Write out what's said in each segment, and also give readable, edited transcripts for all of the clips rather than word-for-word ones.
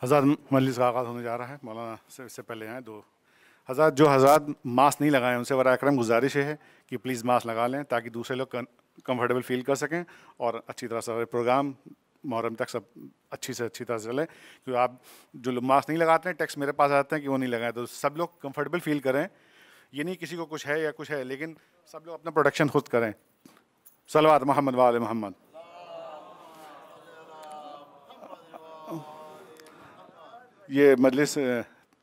हज़ार मजलिस का आगाज़ होने जा रहा है। मौलाना से इससे पहले आए दो हज़ार जो हज़ार मास्क नहीं लगाए उनसे बराए करम गुजारिश है कि प्लीज़ मास्क लगा लें ताकि दूसरे लोग कंफर्टेबल फील कर सकें और अच्छी तरह से प्रोग्राम मुहर्रम तक सब अच्छी से अच्छी तरह से चले। क्योंकि आप जो लोग मास्क नहीं लगाते हैं टेक्स्ट मेरे पास आते हैं कि वो नहीं लगाए, तो सब लोग कंफर्टेबल फील करें। ये नहीं किसी को कुछ है या कुछ है, लेकिन सब लोग अपना प्रोटेक्शन खुद करें। सलवात मोहम्मद वाले मोहम्मद। ये मजलिस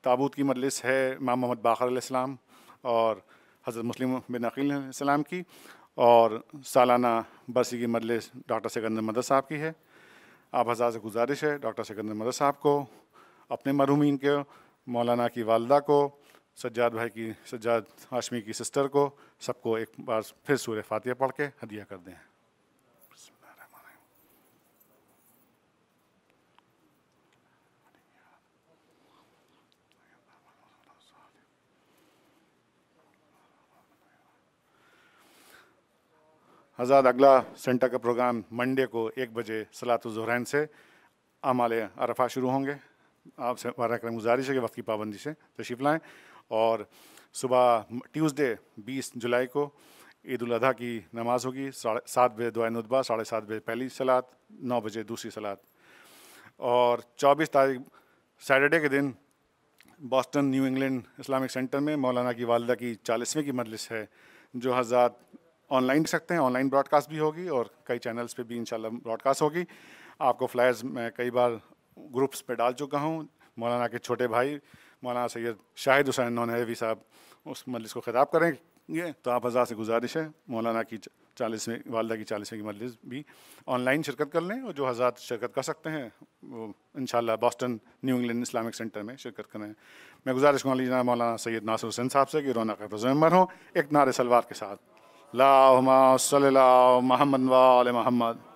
ताबूत की मजलिस है इमाम मोहम्मद बाक़र अलैहिस्सलाम और हज़रत मुस्लिम बिन अक़ील अलैहिस्सलाम की, और सालाना बरसी की मजलिस डॉक्टर सिकंदर मदद साहब की है। आप हज़ार से गुजारिश है डॉक्टर सिकंदर मदद साहब को, अपने मरहूमीन के, मौलाना की वालदा को, सज्जाद भाई की, सज्जाद हाशमी की सिस्टर को, सबको एक बार फिर सूरह फातिहा पढ़ के हदिया कर दें। हज़ार अगला सेंटर का प्रोग्राम मंडे को 1 बजे सलातुल ज़ुहरैन से आमाल अरफा शुरू होंगे। आपसे बारह करम गुजारिश है कि वक्त की पाबंदी से तशरीफ़ लाएँ। और सुबह ट्यूसडे 20 जुलाई को ईद उल अधा की नमाज़ होगी। 7:30 बजे दुआ नुतबा, 7:30 बजे पहली सलात, 9 बजे दूसरी सलात। और 24 तारीख सैटरडे के दिन Boston new England Islamic centre में मौलाना की वालदा की 40वीं की मजलिस है, जो हज़रात ऑनलाइन देख सकते हैं। ऑनलाइन ब्रॉडकास्ट भी होगी और कई चैनल्स पे भी इंशाल्लाह ब्रॉडकास्ट होगी। आपको फ्लायर्स मैं कई बार ग्रुप्स पे डाल चुका हूँ। मौलाना के छोटे भाई मौलाना सैयद शाहिद हुसैन नौनहवी साहब उस मजलिस को खिताब करेंगे, तो आप हज़ार से गुजारिश है मौलाना की 40वीं वालदा की 40वीं की मजलिस भी ऑनलाइन शिरकत कर लें, और जो हज़रात शिरकत कर सकते हैं वो इंशाल्लाह Boston new England Islamic centre में शिरकत करें। मैं गुजारिश करूँगा लीजिए मौलाना सैयद नासिर हुसैन साहब से कि रौनक मेंबर हों एक नारे सलवार के साथ। अल्लाहुम्मा सल्ली अला मुहम्मद व आले मुहम्मद।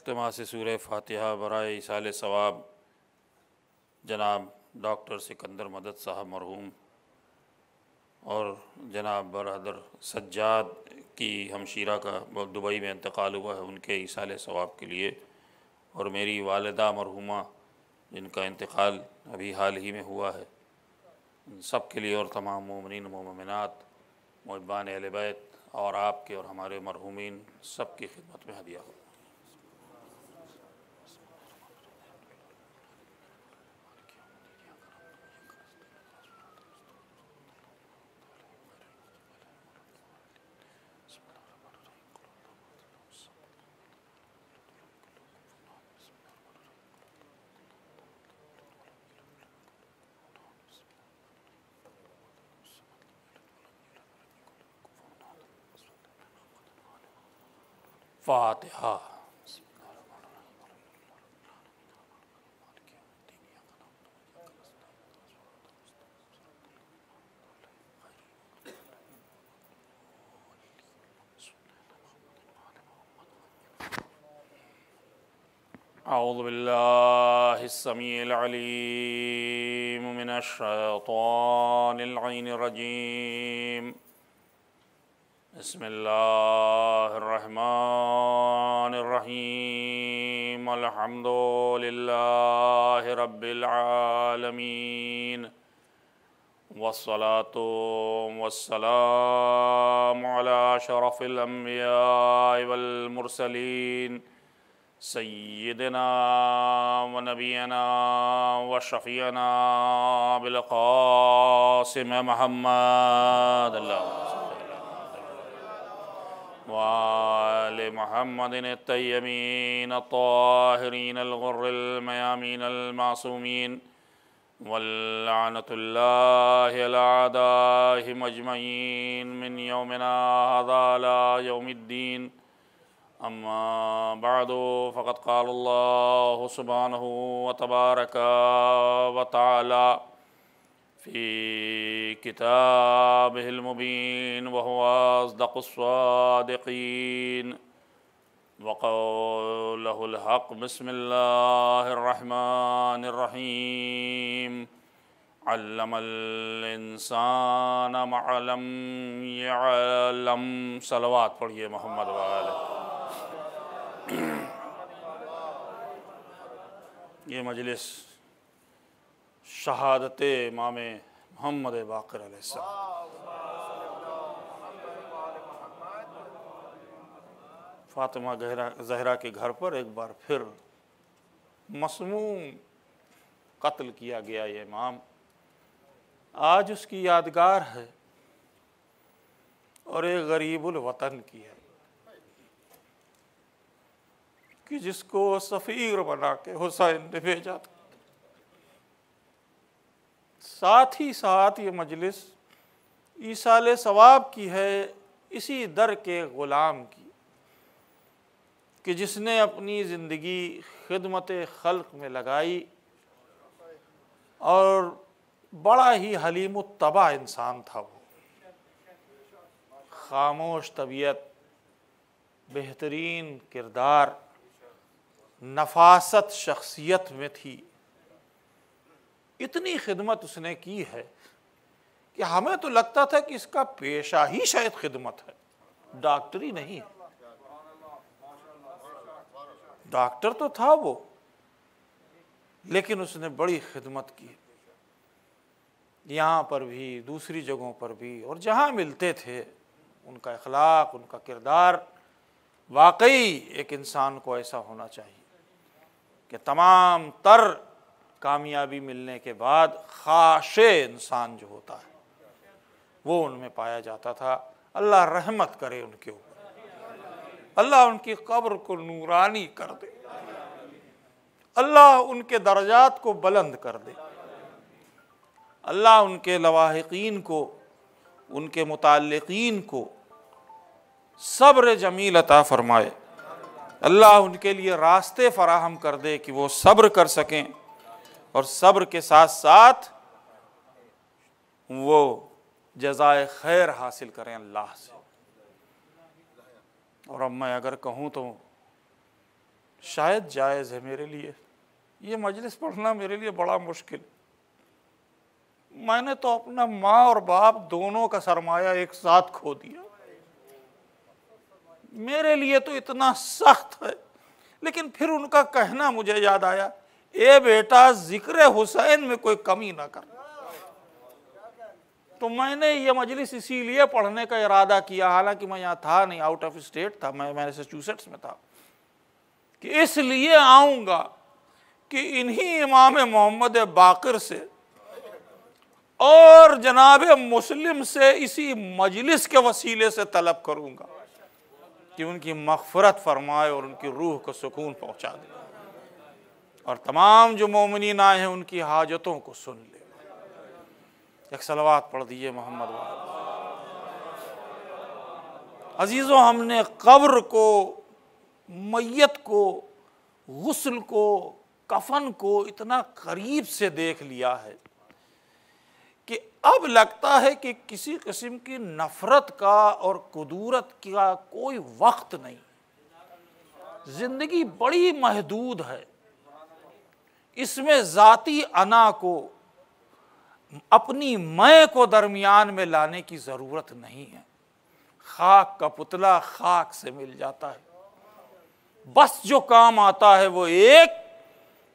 इल्तिमास सूरह फातिहा बराए इसाल सवाब जनाब डॉक्टर सिकंदर मदद साहब मरहूम और जनाब बरदर सज्जाद की हमशीरा का दुबई में इंतकाल हुआ है, उनके इसाल सवाब के लिए, और मेरी वालिदा मरहूमा जिनका इंतकाल अभी हाल ही में हुआ है, सब के लिए और तमाम मोमिनीन मोमिनात मुहिब्बान अहले बैत और आपके और हमारे मरहूमीन सब की खिदमत में हदिया हो। फातिहा। औज़ु बिल्लाहिस्समीइल अलीम मिनश्शैतानिर रजीम। बिस्मिल्लाहिर्रहमानिर्रहीम। अल्हम्दुलिल्लाहि रब्बिल आलमीन। वस्सलातु वस्सलामु अला अशरफिल अंबियाइ वल मुरसलीन सय्यिदिना व नबियना व शफ़ीअना बिल क़ासिम मुहम्मद व आलि मुहम्मदिन अत्तय्यबीन अत्ताहिरीन अल-गुर्रिल मयामीन अल-मासूमीन वल्लअनतुल्लाहि अला अदाइहिम अजमईन मिन यौमिना हाज़ा इला यौमिद्दीन। अम्मा बअदु फ़क़द क़ालल्लाहु सुब्हानहु व तबारक व तआला फ़ी किताबिहिल मुबीन व हुवा अस्दक़ुस्सादिक़ीन व क़ौलुहुल हक़। बिस्मिल्लाहिर रहमानिर रहीम। अल्लमल इंसान मा लम यअलम। सलवात पढ़िए मोहम्मद वाले। ये मजलिस शहादत इमाम मोहम्मद बाक़िर अलैहिस्सलाम फ़ातिमा ज़हरा के घर पर एक बार फिर मसमूम कत्ल किया गया ये इमाम, आज उसकी यादगार है और एक गरीबुल वतन की है कि जिसको सफ़ीर बना के हुसैन ने भेजा था। साथ ही साथ ये मजलिस ईसाले सवाब की है इसी दर के ग़ुलाम की कि जिसने अपनी ज़िंदगी खिदमत खल्क़ में लगाई और बड़ा ही हलीमुत्तबा इंसान था। वो खामोश तबीयत, बेहतरीन किरदार, नफासत शख्सियत में थी। इतनी खिदमत उसने की है कि हमें तो लगता था कि इसका पेशा ही शायद खिदमत है, डॉक्टरी नहीं है। डॉक्टर तो था वो, लेकिन उसने बड़ी खिदमत की, यहाँ पर भी दूसरी जगहों पर भी, और जहाँ मिलते थे उनका अखलाक, उनका किरदार वाकई एक इंसान को ऐसा होना चाहिए कि तमाम तर कामयाबी मिलने के बाद खाशे इंसान जो होता है वो उनमें पाया जाता था। अल्लाह रहमत करे उनके ऊपर, अल्लाह उनकी कब्र को नूरानी कर दे, अल्लाह उनके दर्जात को बुलंद कर दे, अल्लाह उनके लवाहिकीन को, उनके मुताल्लिकीन को सब्र जमील अता फरमाए। अल्लाह उनके लिए रास्ते फराहम कर दे कि वो सब्र कर सकें और सब्र के साथ साथ वो जज़ाए खैर हासिल करें अल्लाह से। और अब मैं अगर कहूँ तो शायद जायज़ है मेरे लिए, ये मजलिस पढ़ना मेरे लिए बड़ा मुश्किल। मैंने तो अपना माँ और बाप दोनों का सरमाया एक साथ खो दिया, मेरे लिए तो इतना सख्त है। लेकिन फिर उनका कहना मुझे याद आया, ए बेटा जिक्र हुसैन में कोई कमी ना कर। तो मैंने ये मजलिस इसीलिए पढ़ने का इरादा किया, हालांकि मैं यहाँ था नहीं, आउट ऑफ स्टेट था, मैं मैसाचुसेट्स में था, कि इसलिए आऊँगा कि इन्हीं इमाम मोहम्मद बाक़िर से और जनाब मुस्लिम से इसी मजलिस के वसीले से तलब करूँगा कि उनकी मग़फ़िरत फरमाए और उनकी रूह को सुकून पहुँचा दे और तमाम जो मोमिनीन आए हैं उनकी हाजतों को सुन ले। एक सलवात पढ़ दीजिए मोहम्मद वाले। अजीज़ों, हमने कब्र को, मैयत को, गुस्ल को, कफन को इतना करीब से देख लिया है कि अब लगता है कि किसी किस्म की नफ़रत का और कुदूरत का कोई वक्त नहीं। ज़िंदगी बड़ी महदूद है, इसमें ज़ाती अना को, अपनी मैं को दरमियान में लाने की ज़रूरत नहीं है। खाक का पुतला खाक से मिल जाता है। बस जो काम आता है वो एक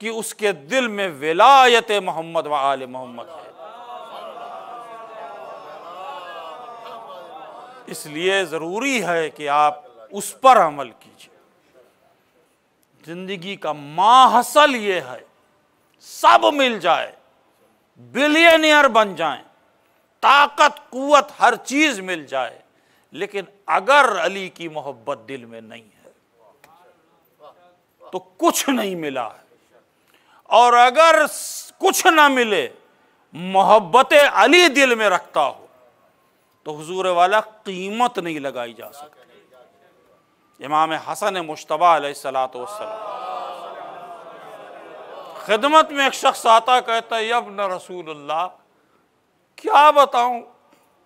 कि उसके दिल में विलायत मोहम्मद व आले मोहम्मद है। इसलिए ज़रूरी है कि आप उस पर अमल कीजिए। ज़िंदगी का माहसल ये है, सब मिल जाए, बिलियनियर बन जाएं, ताकत कुव्वत हर चीज़ मिल जाए, लेकिन अगर अली की मोहब्बत दिल में नहीं है तो कुछ नहीं मिला है। और अगर कुछ ना मिले, मोहब्बत अली दिल में रखता हो तो हुजूर वाला कीमत नहीं लगाई जा सकती। इमाम हसन मुश्तबा अलैहिस्सलातु वस्सलाम खिदमत में एक शख्स आता, कहता है यब्न रसूलुल्लाह, क्या बताऊं,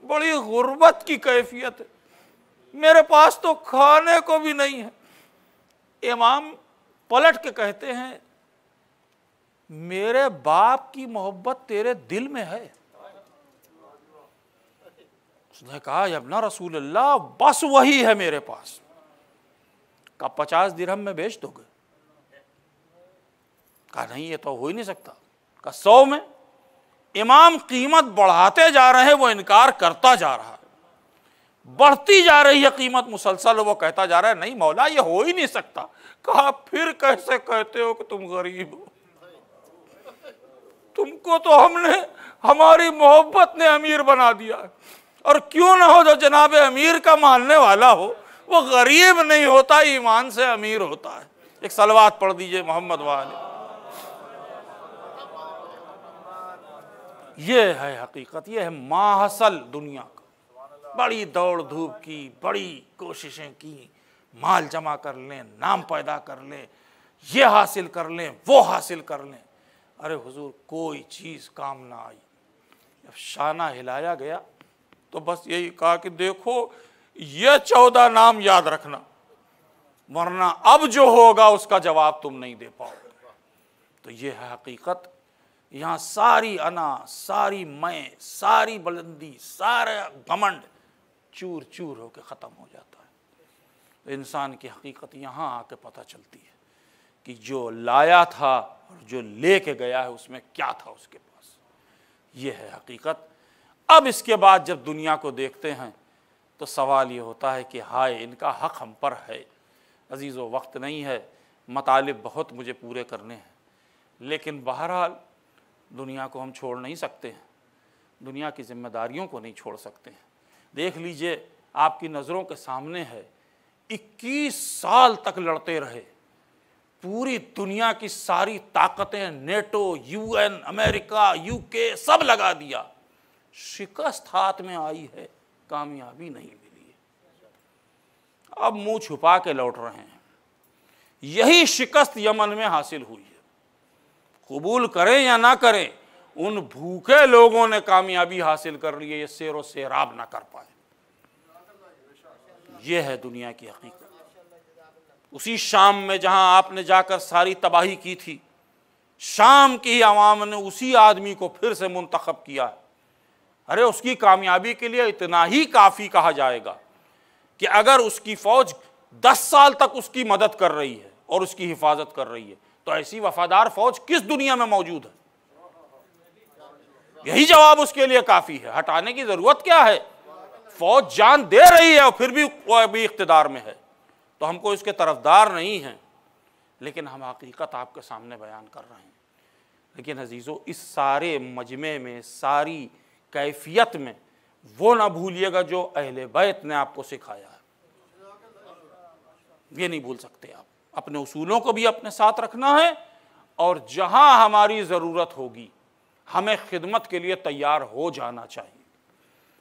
बड़ी गुर्बत की कैफियत है, मेरे पास तो खाने को भी नहीं है। इमाम पलट के कहते हैं मेरे बाप की मोहब्बत तेरे दिल में है। उसने कहा यब्ना रसूलल्लाह, बस वही है मेरे पास। कहा 50 दिरहम में बेच दोगे? कहा नहीं, ये तो हो ही नहीं सकता। कहा 100 में? इमाम कीमत बढ़ाते जा रहे हैं, वो इनकार करता जा रहा है। बढ़ती जा रही है कीमत मुसलसल, वो कहता जा रहा है नहीं मौला, ये हो ही नहीं सकता। कहा फिर कैसे कहते हो कि तुम गरीब हो? तुमको तो हमने, हमारी मोहब्बत ने अमीर बना दिया। और क्यों ना हो, जो जनाब अमीर का मानने वाला हो वो गरीब नहीं होता, ईमान से अमीर होता है। एक सलवात पढ़ दीजिए मोहम्मद वाले। ये है हकीकत, ये है माहसल दुनिया का। बड़ी दौड़ धूप की, बड़ी कोशिशें की, माल जमा कर लें, नाम पैदा कर लें, ये हासिल कर लें, वो हासिल कर लें। अरे हुजूर, कोई चीज़ काम ना आई। जब शाना हिलाया गया तो बस यही कहा कि देखो ये 14 नाम याद रखना, वरना अब जो होगा उसका जवाब तुम नहीं दे पाओगे। तो ये है हकीकत। यहाँ सारी अना, सारी मैं, सारी बुलंदी, सारा घमंड चूर चूर होकर ख़त्म हो जाता है। तो इंसान की हकीकत यहाँ आके पता चलती है कि जो लाया था और जो लेके गया है उसमें क्या था उसके पास। ये है हकीकत। अब इसके बाद जब दुनिया को देखते हैं तो सवाल ये होता है कि हाय, इनका हक़ हम पर है। अजीज़ो, वक्त नहीं है, मतालिब बहुत मुझे पूरे करने हैं, लेकिन बहरहाल दुनिया को हम छोड़ नहीं सकते हैं, दुनिया की जिम्मेदारियों को नहीं छोड़ सकते हैं। देख लीजिए, आपकी नज़रों के सामने है, 21 साल तक लड़ते रहे, पूरी दुनिया की सारी ताकतें, नेटो, यूएन, अमेरिका, यूके सब लगा दिया, शिकस्त हाथ में आई है, कामयाबी नहीं मिली है। अब मुंह छुपा के लौट रहे हैं। यही शिकस्त यमन में हासिल हुई है। कबूल करें या ना करें, उन भूखे लोगों ने कामयाबी हासिल कर ली है, ये शेरो शेराब ना कर पाए। ये है दुनिया की हकीकत। उसी शाम में जहां आपने जाकर सारी तबाही की थी, शाम की ही आवाम ने उसी आदमी को फिर से मुंतखब किया है। अरे उसकी कामयाबी के लिए इतना ही काफ़ी कहा जाएगा कि अगर उसकी फ़ौज 10 साल तक उसकी मदद कर रही है और उसकी हिफाजत कर रही है, तो ऐसी वफादार फ़ौज किस दुनिया में मौजूद है? यही जवाब उसके लिए काफ़ी है। हटाने की ज़रूरत क्या है? फ़ौज जान दे रही है और फिर भी वो अभी इख्तिदार में है, तो हमको इसके तरफदार नहीं हैं, लेकिन हम हकीकत आपके सामने बयान कर रहे हैं। लेकिन अजीज़ों, इस सारे मजमे में, सारी कैफियत में वो ना भूलिएगा जो अहले बैत ने आपको सिखाया है। ये नहीं भूल सकते आप। अपने उसूलों को भी अपने साथ रखना है, और जहां हमारी ज़रूरत होगी हमें खिदमत के लिए तैयार हो जाना चाहिए।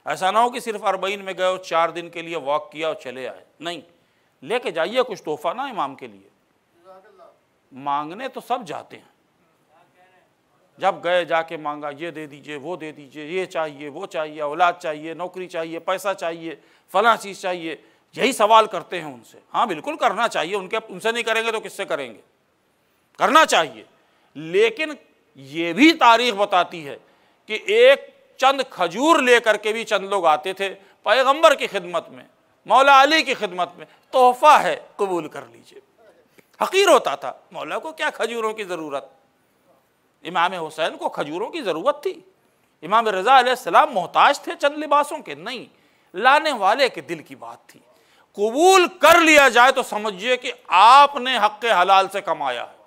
ऐसा ना हो कि सिर्फ 40 में गए, 4 दिन के लिए वॉक किया और चले आए। नहीं, लेके जाइए कुछ तोहफा ना इमाम के लिए। मांगने तो सब जाते हैं, जब गए जाके मांगा, ये दे दीजिए, वो दे दीजिए, ये चाहिए, वो चाहिए, औलाद चाहिए, नौकरी चाहिए, पैसा चाहिए, फलां चीज़ चाहिए, यही सवाल करते हैं उनसे। हाँ बिल्कुल करना चाहिए, उनसे नहीं करेंगे तो किससे करेंगे? करना चाहिए, लेकिन ये भी तारीख बताती है कि एक चंद खजूर लेकर के भी चंद लोग आते थे पैगंबर की खिदमत में, मौला अली की खिदमत में, तोहफा है कबूल कर लीजिए। हकीर होता था, मौला को क्या खजूरों की ज़रूरत। इमाम हुसैन को खजूरों की ज़रूरत थी। इमाम रज़ा अलैहिस्सलाम मोहताज थे चंद लिबासों के, नहीं, लाने वाले के दिल की बात थी। कबूल कर लिया जाए तो समझिए कि आपने हक़ हलाल से कमाया है।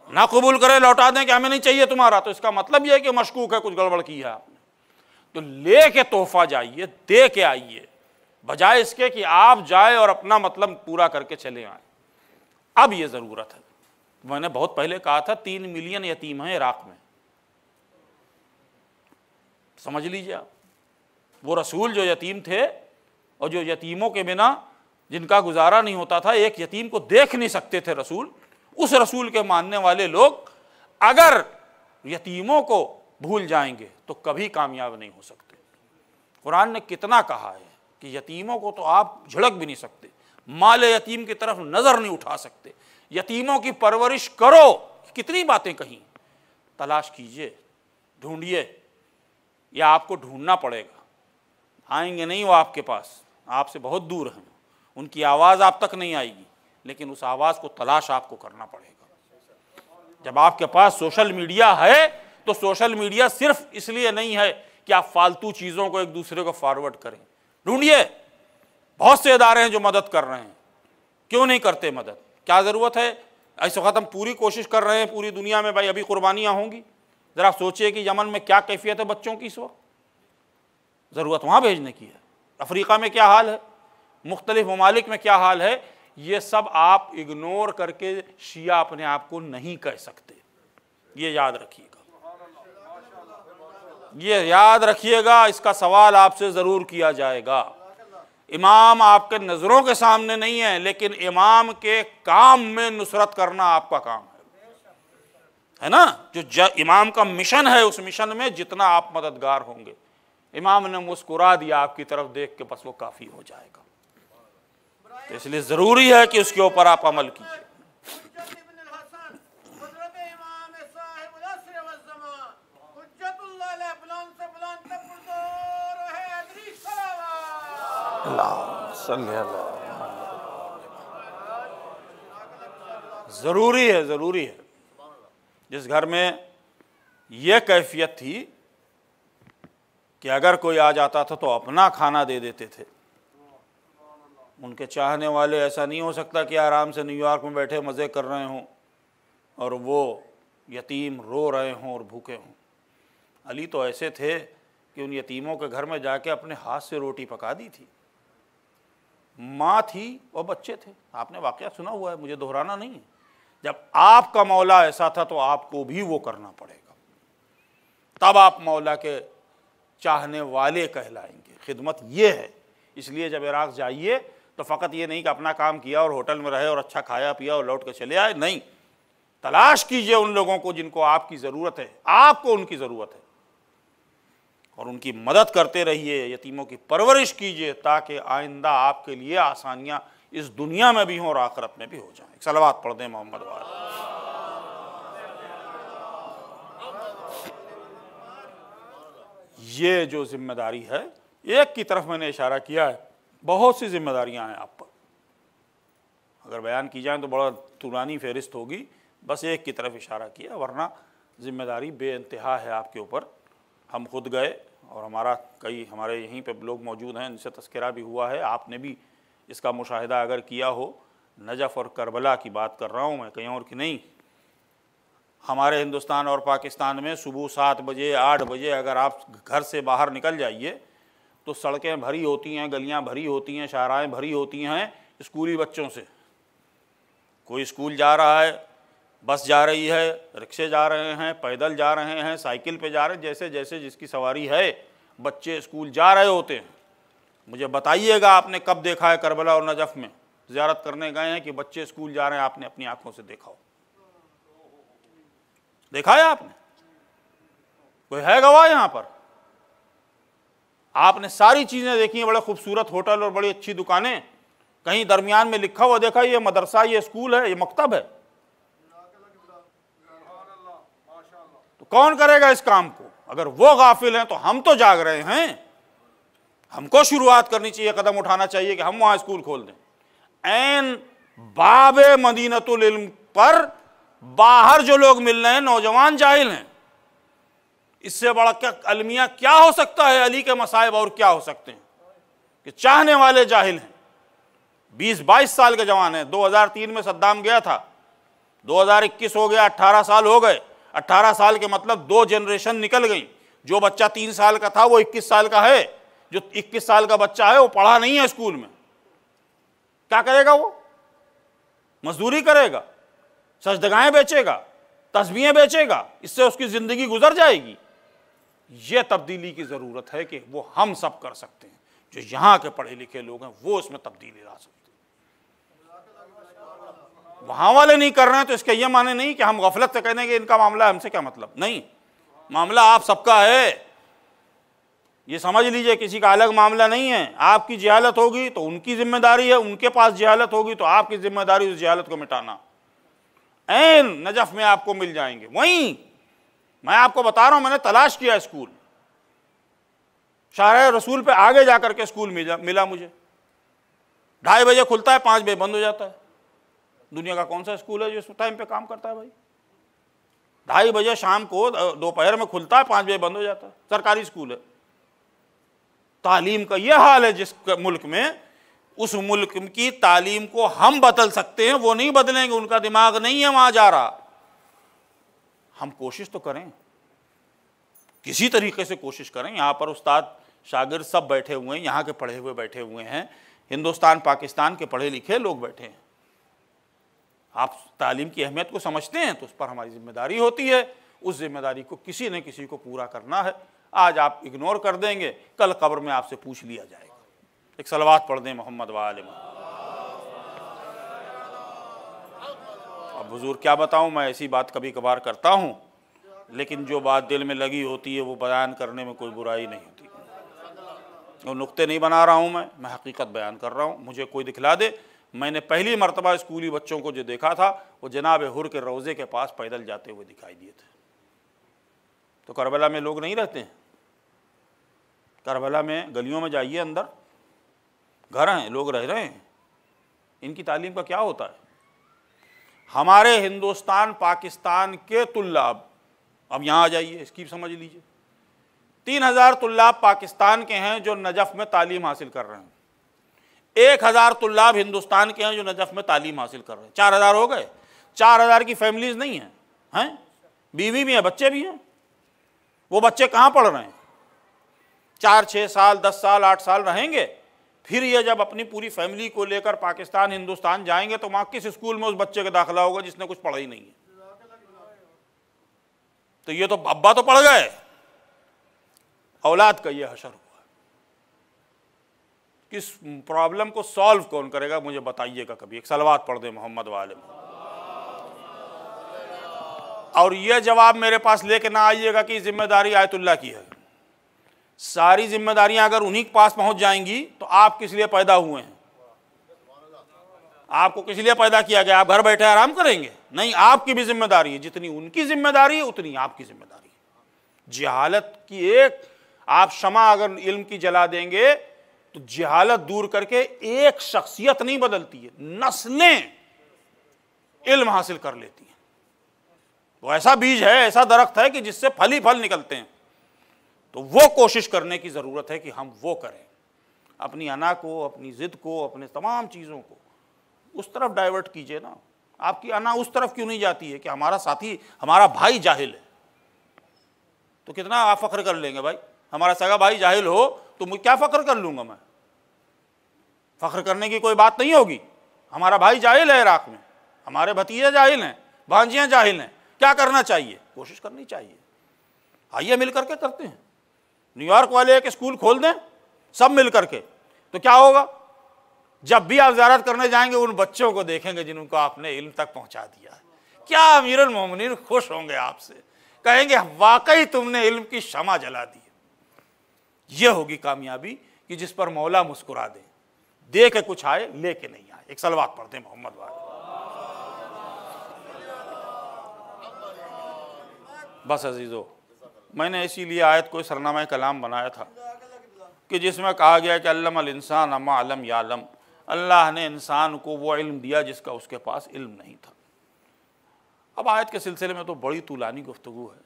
ना कबूल करे, लौटा दें कि हमें नहीं चाहिए तुम्हारा, तो इसका मतलब यह है कि मशकूक है, कुछ गड़बड़ की है आपने। तो ले के तोहफा जाइए, दे के आइए, बजाय इसके कि आप जाए और अपना मतलब पूरा करके चले आए। अब ये ज़रूरत है। मैंने बहुत पहले कहा था 3 मिलियन यतीम हैं इराक़ में, समझ लीजिए आप। वो रसूल जो यतीम थे और जो यतीमों के बिना जिनका गुजारा नहीं होता था, एक यतीम को देख नहीं सकते थे रसूल, उस रसूल के मानने वाले लोग अगर यतीमों को भूल जाएंगे तो कभी कामयाब नहीं हो सकते। कुरान ने कितना कहा है कि यतीमों को तो आप झिड़क भी नहीं सकते, माल यतीम की तरफ नज़र नहीं उठा सकते, यतीमों की परवरिश करो, कितनी बातें कही। तलाश कीजिए, ढूंढिए, या आपको ढूंढना पड़ेगा। आएंगे नहीं वो आपके पास, आपसे बहुत दूर हैं, उनकी आवाज़ आप तक नहीं आएगी, लेकिन उस आवाज़ को तलाश आपको करना पड़ेगा। जब आपके पास सोशल मीडिया है तो सोशल मीडिया सिर्फ इसलिए नहीं है कि आप फालतू चीज़ों को एक दूसरे को फॉरवर्ड करें। ढूंढिए, बहुत से इदारे हैं जो मदद कर रहे हैं, क्यों नहीं करते मदद? क्या ज़रूरत है? इस वक्त हम पूरी कोशिश कर रहे हैं पूरी दुनिया में, भाई अभी कुर्बानियाँ होंगी। ज़रा सोचिए कि यमन में क्या कैफियत है बच्चों की इस वक्त, ज़रूरत वहाँ भेजने की है। अफ्रीका में क्या हाल है, मुख्तलिफ ममालिक में क्या हाल है, ये सब आप इग्नोर करके शिया अपने आप को नहीं कह सकते। ये याद रखिएगा, ये याद रखिएगा, इसका सवाल आपसे ज़रूर किया जाएगा। इमाम आपके नज़रों के सामने नहीं है, लेकिन इमाम के काम में नुसरत करना आपका काम है ना। जो इमाम का मिशन है, उस मिशन में जितना आप मददगार होंगे, इमाम ने मुस्कुरा दिया आपकी तरफ देख के, बस वो काफ़ी हो जाएगा। तो इसलिए ज़रूरी है कि उसके ऊपर आप अमल कीजिए। ज़रूरी है, ज़रूरी है। जिस घर में यह कैफियत थी कि अगर कोई आ जाता था तो अपना खाना दे देते थे, उनके चाहने वाले, ऐसा नहीं हो सकता कि आराम से न्यूयॉर्क में बैठे मज़े कर रहे हों और वो यतीम रो रहे हों और भूखे हों। अली तो ऐसे थे कि उन यतीमों के घर में जाके अपने हाथ से रोटी पका दी थी। माँ थी और बच्चे थे, आपने वाक़या सुना हुआ है, मुझे दोहराना नहीं है। जब आपका मौला ऐसा था तो आपको भी वो करना पड़ेगा, तब आप मौला के चाहने वाले कहलाएंगे। खिदमत ये है। इसलिए जब इराक़ जाइए तो फ़कत ये नहीं कि अपना काम किया और होटल में रहे और अच्छा खाया पिया और लौट के चले आए, नहीं, तलाश कीजिए उन लोगों को जिनको आपकी ज़रूरत है, आपको उनकी ज़रूरत है, और उनकी मदद करते रहिए, यतीमों की परवरिश कीजिए, ताकि आइंदा आपके लिए आसानियाँ इस दुनिया में भी हों और आखिरत में भी हो जाएं। सलवात पढ़ दें मोहम्मद वाले। ये जो जिम्मेदारी है, एक की तरफ मैंने इशारा किया है, बहुत सी जिम्मेदारियां हैं आप पर। अगर बयान की जाए तो बड़ा तुरानी फहरिस्त होगी, बस एक की तरफ इशारा किया, वरना जिम्मेदारी बेइंतहा है आपके ऊपर। हम खुद गए और हमारे यहीं पे लोग मौजूद हैं, इनसे तस्करा भी हुआ है, आपने भी इसका मुशाहिदा अगर किया हो। नजफ़ और करबला की बात कर रहा हूँ मैं, कहीं और की नहीं। हमारे हिंदुस्तान और पाकिस्तान में सुबह 7 बजे 8 बजे अगर आप घर से बाहर निकल जाइए तो सड़कें भरी होती हैं, गलियां भरी होती हैं, शाहराएँ भरी होती हैं स्कूली बच्चों से। कोई स्कूल जा रहा है, बस जा रही है, रिक्शे जा रहे हैं, पैदल जा रहे हैं, साइकिल पे जा रहे हैं, जैसे जैसे जिसकी सवारी है, बच्चे स्कूल जा रहे होते हैं। मुझे बताइएगा आपने कब देखा है करबला और नजफ़ में ज़ियारत करने गए हैं कि बच्चे स्कूल जा रहे हैं, आपने अपनी आंखों से देखा हो? देखा है आपने? कोई है गवाह यहाँ पर? आपने सारी चीज़ें देखी हैं, बड़े खूबसूरत होटल और बड़ी अच्छी दुकानें, कहीं दरमियान में लिखा हुआ देखा ये मदरसा, ये स्कूल है, ये मकतब है? कौन करेगा इस काम को? अगर वो गाफिल हैं तो हम तो जाग रहे हैं, हमको शुरुआत करनी चाहिए, कदम उठाना चाहिए कि हम वहां स्कूल खोल दें। ऐन बाबे मदीनतुल इल्म पर बाहर जो लोग मिल रहे हैं नौजवान जाहिल हैं। इससे बड़ा क्या अलमिया क्या हो सकता है? अली के मसाइब और क्या हो सकते हैं कि चाहने वाले जाहिल हैं। 20-22 साल के जवान हैं। 2003 में सद्दाम गया था, 2021 हो गया, 18 साल हो गए। 18 साल के मतलब 2 जनरेशन निकल गई। जो बच्चा 3 साल का था वो 21 साल का है, जो 21 साल का बच्चा है वो पढ़ा नहीं है स्कूल में। क्या करेगा वो? मजदूरी करेगा, सजदगाहें बेचेगा, तस्बीहें बेचेगा, इससे उसकी जिंदगी गुजर जाएगी। यह तब्दीली की जरूरत है कि वो हम सब कर सकते हैं। जो यहां के पढ़े लिखे लोग हैं वो इसमें तब्दीली ला सकते हैं। वहां वाले नहीं कर रहे हैं तो इसके ये माने नहीं कि हम गफलत से कहने कि इनका मामला हमसे क्या मतलब। नहीं, मामला आप सबका है, ये समझ लीजिए, किसी का अलग मामला नहीं है। आपकी जहालत होगी तो उनकी जिम्मेदारी है, उनके पास जहालत होगी तो आपकी जिम्मेदारी उस जहालत को मिटाना। ऐन नजफ में आपको मिल जाएंगे। वहीं मैं आपको बता रहा हूं, मैंने तलाश किया स्कूल, शाह रसूल पे आगे जाकर के स्कूल मिला मुझे। 2:30 बजे खुलता है, 5 बजे बंद हो जाता है। दुनिया का कौन सा स्कूल है जो इस टाइम पे काम करता है भाई? 2:30 बजे शाम को, दोपहर में खुलता है, 5 बजे बंद हो जाता है। सरकारी स्कूल है। तालीम का यह हाल है जिस मुल्क में, उस मुल्क की तालीम को हम बदल सकते हैं, वो नहीं बदलेंगे, उनका दिमाग नहीं है वहां जा रहा। हम कोशिश तो करें, किसी तरीके से कोशिश करें। यहाँ पर उस्ताद शागिर्द सब बैठे हुए हैं, यहाँ के पढ़े हुए बैठे हुए हैं, हिंदुस्तान पाकिस्तान के पढ़े लिखे लोग बैठे हैं। आप तालीम की अहमियत को समझते हैं तो उस पर हमारी जिम्मेदारी होती है। उस जिम्मेदारी को किसी न किसी को पूरा करना है। आज आप इग्नोर कर देंगे, कल कब्र में आपसे पूछ लिया जाएगा। एक सलवात पढ़ दें मोहम्मद वाले। अब हुजूर क्या बताऊं, मैं ऐसी बात कभी कभार करता हूं, लेकिन जो बात दिल में लगी होती है वो बयान करने में कोई बुराई नहीं होती। वो नुक्ते नहीं बना रहा हूं मैं हकीकत बयान कर रहा हूं। मुझे कोई दिखला दे, मैंने पहली मरतबा स्कूली बच्चों को जो देखा था वो जनाब हुर के रोज़े के पास पैदल जाते हुए दिखाई दिए थे। तो करबला में लोग नहीं रहते हैं? करबला में गलियों में जाइए, अंदर घर हैं, लोग रह रहे हैं। इनकी तालीम का क्या होता है? हमारे हिंदुस्तान पाकिस्तान के तुल्लाब, अब यहाँ आ जाइए, इसकी समझ लीजिए। 3000 तुल्लाब पाकिस्तान के हैं जो नजफ़ में तालीम हासिल कर रहे हैं। 1000 तुल्लाब हिंदुस्तान के हैं जो नजफ़ में तालीम हासिल कर रहे हैं। 4000 हो गए। 4000 की फैमिलीज नहीं हैं, हैं? बीवी भी हैं, बच्चे भी हैं। वो बच्चे कहाँ पढ़ रहे हैं? 4-6 साल, 10 साल, 8 साल रहेंगे। फिर ये जब अपनी पूरी फैमिली को लेकर पाकिस्तान हिंदुस्तान जाएंगे तो वहाँ किस स्कूल में उस बच्चे का दाखिला होगा जिसने कुछ पढ़ा ही नहीं है? तो ये तो अब्बा तो पढ़ गए, औलाद का ये हशर हुआ। किस प्रॉब्लम को सॉल्व कौन करेगा मुझे बताइएगा कभी। एक सलवात पढ़ दे मोहम्मद वाले। और ये जवाब मेरे पास लेके ना आइएगा कि जिम्मेदारी आयतुल्लाह की है। सारी जिम्मेदारियां अगर उन्हीं के पास पहुंच जाएंगी तो आप किस लिए पैदा हुए हैं? आपको किस लिए पैदा किया गया? आप घर बैठे आराम करेंगे? नहीं, आपकी भी जिम्मेदारी है। जितनी उनकी जिम्मेदारी है उतनी आपकी जिम्मेदारी है। जहालत की एक आप शमा अगर इल्म की जला देंगे तो जहालत दूर करके एक शख्सियत नहीं बदलती है, नस्लें इल्म हासिल कर लेती हैं। वो ऐसा बीज है, ऐसा दरख्त है कि जिससे फल ही फल निकलते हैं। तो वो कोशिश करने की ज़रूरत है कि हम वो करें। अपनी अना को, अपनी ज़िद को, अपने तमाम चीज़ों को उस तरफ डाइवर्ट कीजिए ना। आपकी अना उस तरफ क्यों नहीं जाती है कि हमारा साथी, हमारा भाई जाहिल है? तो कितना आप फ़ख्र कर लेंगे भाई? हमारा सगा भाई जाहिल हो तो मुझे क्या फ़ख्र कर लूँगा मैं? फ़ख्र करने की कोई बात नहीं होगी। हमारा भाई जाहिल है इराक़ में, हमारे भतीजे जाहिल हैं, भांजियाँ जाहिल हैं। क्या करना चाहिए? कोशिश करनी चाहिए। आइए मिल करके करते हैं। न्यूयॉर्क वाले एक स्कूल खोल दें सब मिल करके, तो क्या होगा? जब भी आप ज़ियारत करने जाएंगे उन बच्चों को देखेंगे जिनको आपने इल्म तक पहुंचा दिया है। क्या अमीरुल मोमिनीन खुश होंगे आपसे, कहेंगे वाकई तुमने इल्म की शमा जला दी। ये होगी कामयाबी कि जिस पर मौला मुस्कुरा दे के कुछ आए, लेके नहीं आए। एक सलवात पढ़ते हैं मोहम्मद वाले। बस अजीज़ो, मैंने इसीलिए आयत को सरनामा कलाम बनाया था कि जिसमें कहा गया कि अल्लमल इंसान अम्मा अलम यालम, अल्लाह ने इंसान को वो इल्म दिया जिसका उसके पास इल्म नहीं था। अब आयत के सिलसिले में तो बड़ी तूलानी गुफ्तगू है,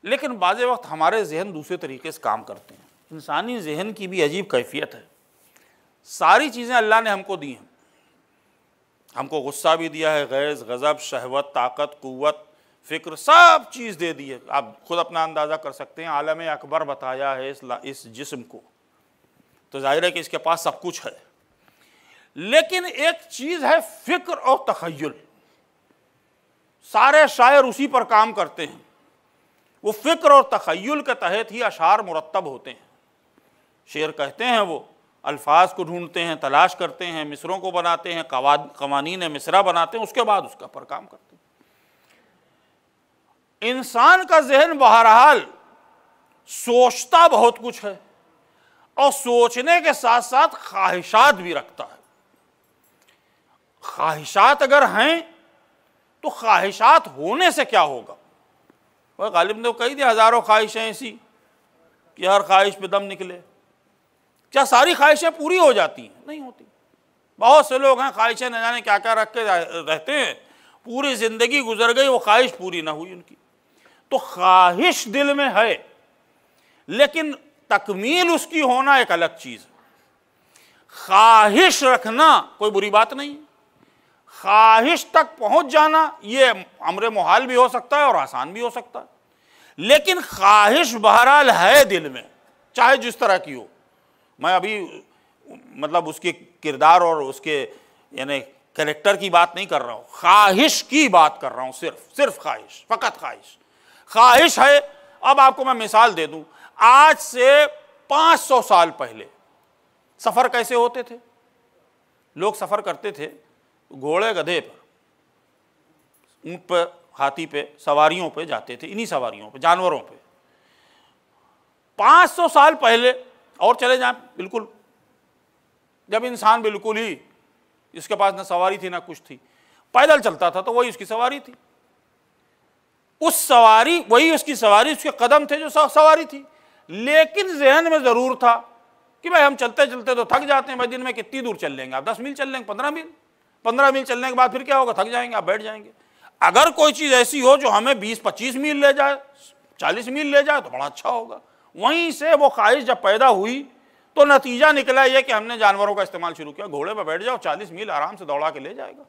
लेकिन बाज़ वक्त हमारे जहन दूसरे तरीके से काम करते हैं। इंसानी जहन की भी अजीब कैफियत है। सारी चीज़ें अल्लाह ने हमको दी हैं, हमको गुस्सा भी दिया है, गैज़, गज़ब, शहवत, ताकत, कुव्वत, फ़िक्र, सब चीज़ दे दी है। आप खुद अपना अंदाज़ा कर सकते हैं। आलम अकबर बताया है इस जिस्म को, तो जाहिर है कि इसके पास सब कुछ है। लेकिन एक चीज़ है फ़िक्र और तख़य्युल, सारे शायर उसी पर काम करते हैं। वो फ़िक्र और तख़य्युल के तहत ही अशार मुरत्तब होते हैं। शेर कहते हैं, वो अल्फाज को ढूंढते हैं, तलाश करते हैं, मिसरों को बनाते हैं, कवानीन मिसरा बनाते हैं, उसके बाद उसका पर काम करते हैं। इंसान का जहन बहरहाल सोचता बहुत कुछ है और सोचने के साथ साथ ख्वाहिशात भी रखता है। ख्वाहिशात अगर हैं तो ख्वाहिशात होने से क्या होगा? वह गालिब ने कही थी हज़ारों ख्वाहिशें ऐसी कि हर ख्वाहिश पे दम निकले। क्या सारी ख्वाहिशें पूरी हो जाती हैं? नहीं होती। बहुत से लोग हैं ख्वाहिशें न जाने क्या क्या रख के रहते हैं, पूरी ज़िंदगी गुजर गई, वो ख्वाहिश पूरी ना हुई उनकी। तो ख्वाहिश दिल में है, लेकिन तकमील उसकी होना एक अलग चीज़ है। ख्वाहिश रखना कोई बुरी बात नहीं, ख्वाहिश तक पहुंच जाना ये अमरे मुहाल भी हो सकता है और आसान भी हो सकता है। लेकिन ख्वाहिश बहरहाल है दिल में, चाहे जिस तरह की हो। मैं अभी मतलब उसके किरदार और उसके यानी कैरेक्टर की बात नहीं कर रहा हूँ, ख्वाहिश की बात कर रहा हूँ। सिर्फ ख्वाहिश, फ़कत ख्वाहिश है। अब आपको मैं मिसाल दे दूँ, आज से 500 साल पहले सफ़र कैसे होते थे? लोग सफ़र करते थे घोड़े गधे पर, ऊँट पर, हाथी पे, सवारियों पे जाते थे, इन्हीं सवारियों पे, जानवरों पे। 500 साल पहले और चले जाएं, बिल्कुल जब इंसान बिल्कुल ही इसके पास ना सवारी थी ना कुछ थी, पैदल चलता था, तो वही उसकी सवारी थी। वही उसकी सवारी, उसके कदम थे जो सवारी थी। लेकिन जहन में ज़रूर था कि भाई हम चलते चलते तो थक जाते हैं, भाई दिन में कितनी दूर चल लेंगे? आप 10 मील चल लेंगे, 15 मील चलने के बाद फिर क्या होगा? थक जाएंगे, आप बैठ जाएंगे। अगर कोई चीज़ ऐसी हो जो हमें 20-25 मील ले जाए, 40 मील ले जाए, तो बड़ा अच्छा होगा। वहीं से वो ख्वाहिश जब पैदा हुई तो नतीजा निकला ये कि हमने जानवरों का इस्तेमाल शुरू किया। घोड़े पर बैठ जाओ, 40 मील आराम से दौड़ा के ले जाएगा।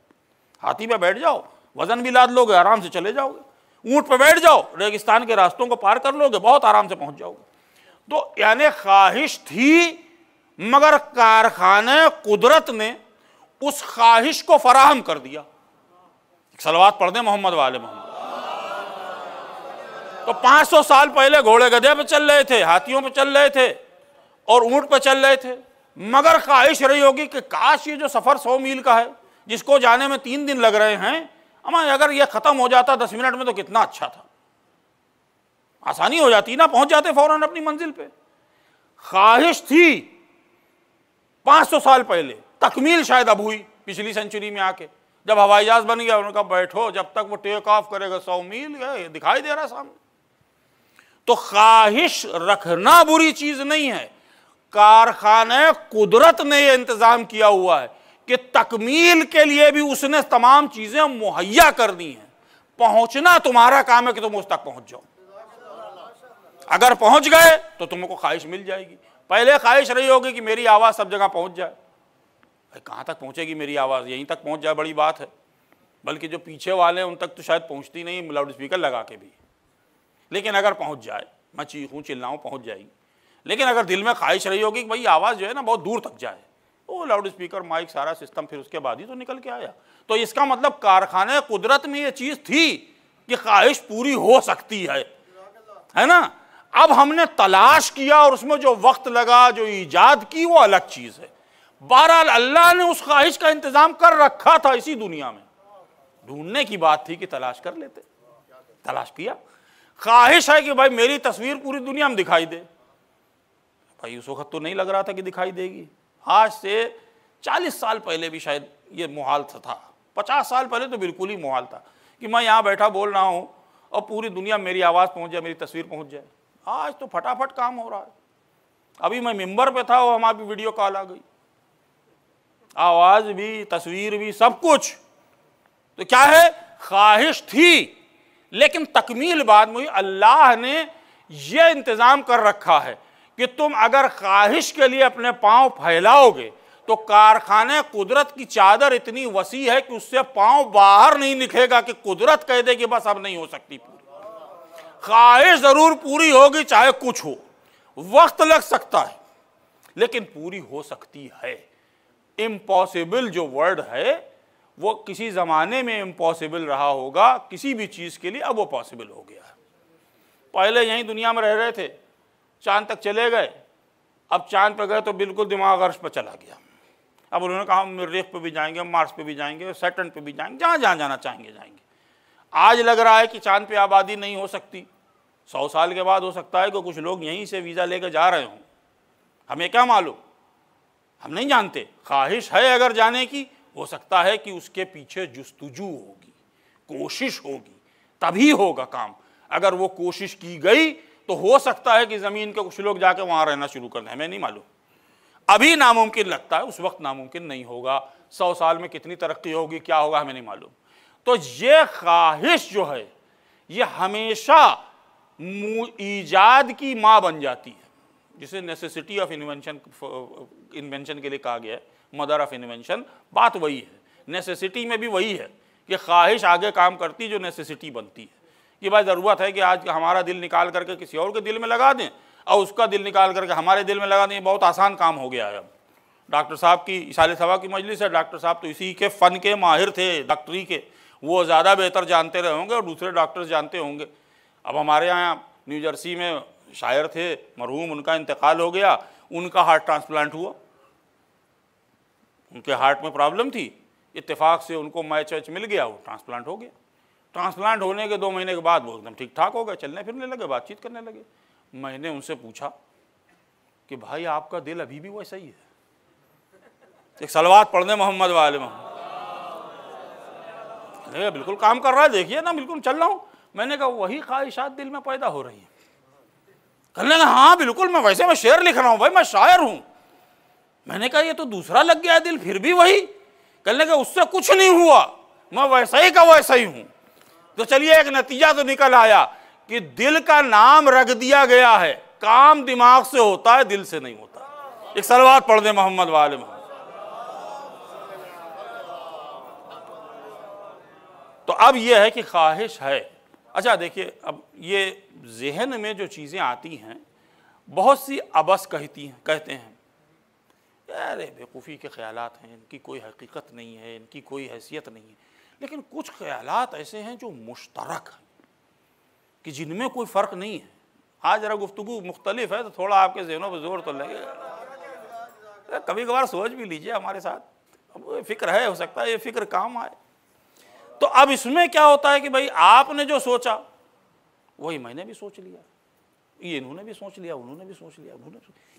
हाथी पर बैठ जाओ, वजन भी लाद लोगे, आराम से चले जाओगे। ऊँट पर बैठ जाओ, रेगिस्तान के रास्तों को पार कर लोगे, बहुत आराम से पहुँच जाओगे। तो यानी ख्वाहिश थी, मगर कारखाने कुदरत ने उस ख्वाहिश को फराहम कर दिया। सलवात पढ़ दें मोहम्मद वाले मोहम्मद। तो 500 साल पहले घोड़े गधे पे चल रहे थे, हाथियों पे चल रहे थे और ऊंट पे चल रहे थे, मगर ख्वाहिश रही होगी कि काश ये जो सफ़र 100 मील का है, जिसको जाने में 3 दिन लग रहे हैं, अमा अगर ये ख़त्म हो जाता 10 मिनट में तो कितना अच्छा था, आसानी हो जाती ना, पहुंच जाते फ़ौरन अपनी मंजिल पे। ख्वाहिश थी 500 साल पहले, तकमील शायद अब हुई पिछली सेंचुरी में आके, जब हवाई जहाज बन गया। उन्होंने कहा बैठो, जब तक वो टेक ऑफ करेगा 100 मील गए, दिखाई दे रहा सामने। तो ख्वाहिश रखना बुरी चीज नहीं है, कारखाने कुदरत ने यह इंतजाम किया हुआ है कि तकमील के लिए भी उसने तमाम चीजें मुहैया कर दी हैं। पहुंचना तुम्हारा काम है कि तुम उस तक पहुंच जाओ। अगर पहुंच गए तो तुमको ख्वाहिश मिल जाएगी। पहले ख्वाहिश रही होगी कि मेरी आवाज़ सब जगह पहुंच जाए। भाई कहाँ तक पहुंचेगी मेरी आवाज़? यहीं तक पहुंच जाए बड़ी बात है, बल्कि जो पीछे वाले हैं उन तक तो शायद पहुंचती नहीं, लाउड स्पीकर लगा के भी। लेकिन अगर पहुंच जाए, मैं चीखूँ चिल्लाऊँ, पहुंच जाएगी। लेकिन अगर दिल में ख्वाहिश रही होगी कि भाई आवाज़ जो है ना बहुत दूर तक जाए, वो लाउड स्पीकर, माइक, सारा सिस्टम फिर उसके बाद ही तो निकल के आया। तो इसका मतलब कारखाने कुदरत में ये चीज़ थी कि ख्वाहिश पूरी हो सकती है ना। अब हमने तलाश किया और उसमें जो वक्त लगा, जो ईजाद की, वो अलग चीज़ है। बहरहाल अल्लाह ने उस ख्वाहिश का इंतज़ाम कर रखा था इसी दुनिया में। ढूंढने की बात थी कि तलाश कर लेते, तलाश किया। ख्वाहिश है कि भाई मेरी तस्वीर पूरी दुनिया में दिखाई दे। भाई उस वक्त तो नहीं लग रहा था कि दिखाई देगी। आज से 40 साल पहले भी शायद ये मुहाल था, 50 साल पहले तो बिल्कुल ही मुहाल था कि मैं यहाँ बैठा बोल रहा हूँ और पूरी दुनिया मेरी आवाज़ पहुंच जाए, मेरी तस्वीर पहुंच जाए। आज तो फटाफट काम हो रहा है। अभी मैं मिंबर पे था, वो हमारी वीडियो कॉल आ गई, आवाज़ भी, तस्वीर भी, सब कुछ। तो क्या है, ख्वाहिश थी, लेकिन तकमील बाद में अल्लाह ने यह इंतज़ाम कर रखा है कि तुम अगर ख्वाहिश के लिए अपने पाँव फैलाओगे तो कारखाने कुदरत की चादर इतनी वसी है कि उससे पाँव बाहर नहीं निकलेगा कि कुदरत कह दे कि बस अब नहीं हो सकती पूरी। ख्वाहिश ज़रूर पूरी होगी, चाहे कुछ हो, वक्त लग सकता है, लेकिन पूरी हो सकती है। इम्पॉसिबल जो वर्ड है वो किसी ज़माने में इम्पॉसिबल रहा होगा किसी भी चीज़ के लिए, अब वो पॉसिबल हो गया है। पहले यहीं दुनिया में रह रहे थे, चांद तक चले गए, अब चांद पर गए तो बिल्कुल दिमाग अर्श पर चला गया। अब उन्होंने कहा हम मरीख पे भी जाएंगे, मार्स पे भी जाएंगे, सैटर्न पे भी जाएंगे, जहाँ जहाँ जाना चाहेंगे जाएंगे। आज लग रहा है कि चांद पे आबादी नहीं हो सकती, 100 साल के बाद हो सकता है कि कुछ लोग यहीं से वीज़ा लेकर जा रहे हों, हमें क्या मालूम, हम नहीं जानते। ख्वाहिश है अगर जाने की, हो सकता है कि उसके पीछे जुस्तजू होगी, कोशिश होगी, तभी होगा काम। अगर वो कोशिश की गई तो हो सकता है कि ज़मीन के कुछ लोग जाके वहाँ रहना शुरू कर दें, हमें नहीं मालूम। अभी नामुमकिन लगता है, उस वक्त नामुमकिन नहीं होगा। 100 साल में कितनी तरक्की होगी, क्या होगा, हमें नहीं मालूम। तो ये ख्वाहिश जो है ये हमेशा ईजाद की माँ बन जाती है, जिसे नेसेसिटी ऑफ इन्वेंशन के लिए कहा गया है, मदर ऑफ इन्वेंशन। बात वही है, नेसेसिटी में भी वही है कि ख्वाहिश आगे काम करती जो नेसेसिटी बनती है। कि भाई ज़रूरत है कि आज हमारा दिल निकाल करके किसी और के दिल में लगा दें और उसका दिल निकाल करके हमारे दिल में लगा दें, बहुत आसान काम हो गया है। अब डॉक्टर साहब की इसाले सवा की मजलिस है, डॉक्टर साहब तो इसी के फ़न के माहिर थे, डॉक्टरी के, वो ज़्यादा बेहतर जानते रहे होंगे और दूसरे डॉक्टर्स जानते होंगे। अब हमारे यहाँ न्यू जर्सी में शायर थे मरहूम, उनका इंतकाल हो गया, उनका हार्ट ट्रांसप्लांट हुआ, उनके हार्ट में प्रॉब्लम थी, इत्तेफाक से उनको मैच वैच मिल गया, वो ट्रांसप्लांट हो गया। ट्रांसप्लांट होने के 2 महीने के बाद वो एकदम ठीक ठाक हो गए, चलने फिरने लगे, बातचीत करने लगे। मैंने उनसे पूछा कि भाई आपका दिल अभी भी वैसा ही है? एक सलवात पढ़ने मोहम्मद वाले मोहम्मद, बिल्कुल काम कर रहा है, देखिए ना, बिल्कुल चल रहा हूँ। मैंने कहा वही ख्वाहिशात दिल में पैदा हो रही हैं? कहने लगा हाँ बिल्कुल, मैं वैसे मैं शेर लिख रहा हूँ भाई, मैं शायर हूँ। मैंने कहा ये तो दूसरा लग गया दिल, फिर भी वही? कहने लगा उससे कुछ नहीं हुआ, मैं वैसा ही का वैसा ही हूँ। तो चलिए एक नतीजा तो निकल आया कि दिल का नाम रख दिया गया है, काम दिमाग से होता है, दिल से नहीं होता। एक सलवात पढ़ दे मोहम्मद वाले मोहम्मद। तो अब यह है कि ख्वाहिश है। अच्छा देखिए, अब ये जहन में जो चीज़ें आती हैं, बहुत सी अबस कहते हैं यार बेवकूफ़ी के ख्यालात हैं, इनकी कोई हकीकत नहीं है, इनकी कोई हैसियत नहीं है। लेकिन कुछ ख्यालात ऐसे हैं जो मुश्तरक हैं, कि जिनमें कोई फ़र्क नहीं है। आज ज़रा गुफ्तगू मुख्तलिफ है तो थोड़ा आपके ज़हनों पर जोर तो लगेगा। कभी कभार सोच भी लीजिए हमारे साथ, अब फ़िक्र है, हो सकता है ये फ़िक्र काम आए। तो अब इसमें क्या होता है कि भाई आपने जो सोचा वही मैंने भी सोच लिया, ये इन्होंने भी सोच लिया, उन्होंने भी सोच लिया,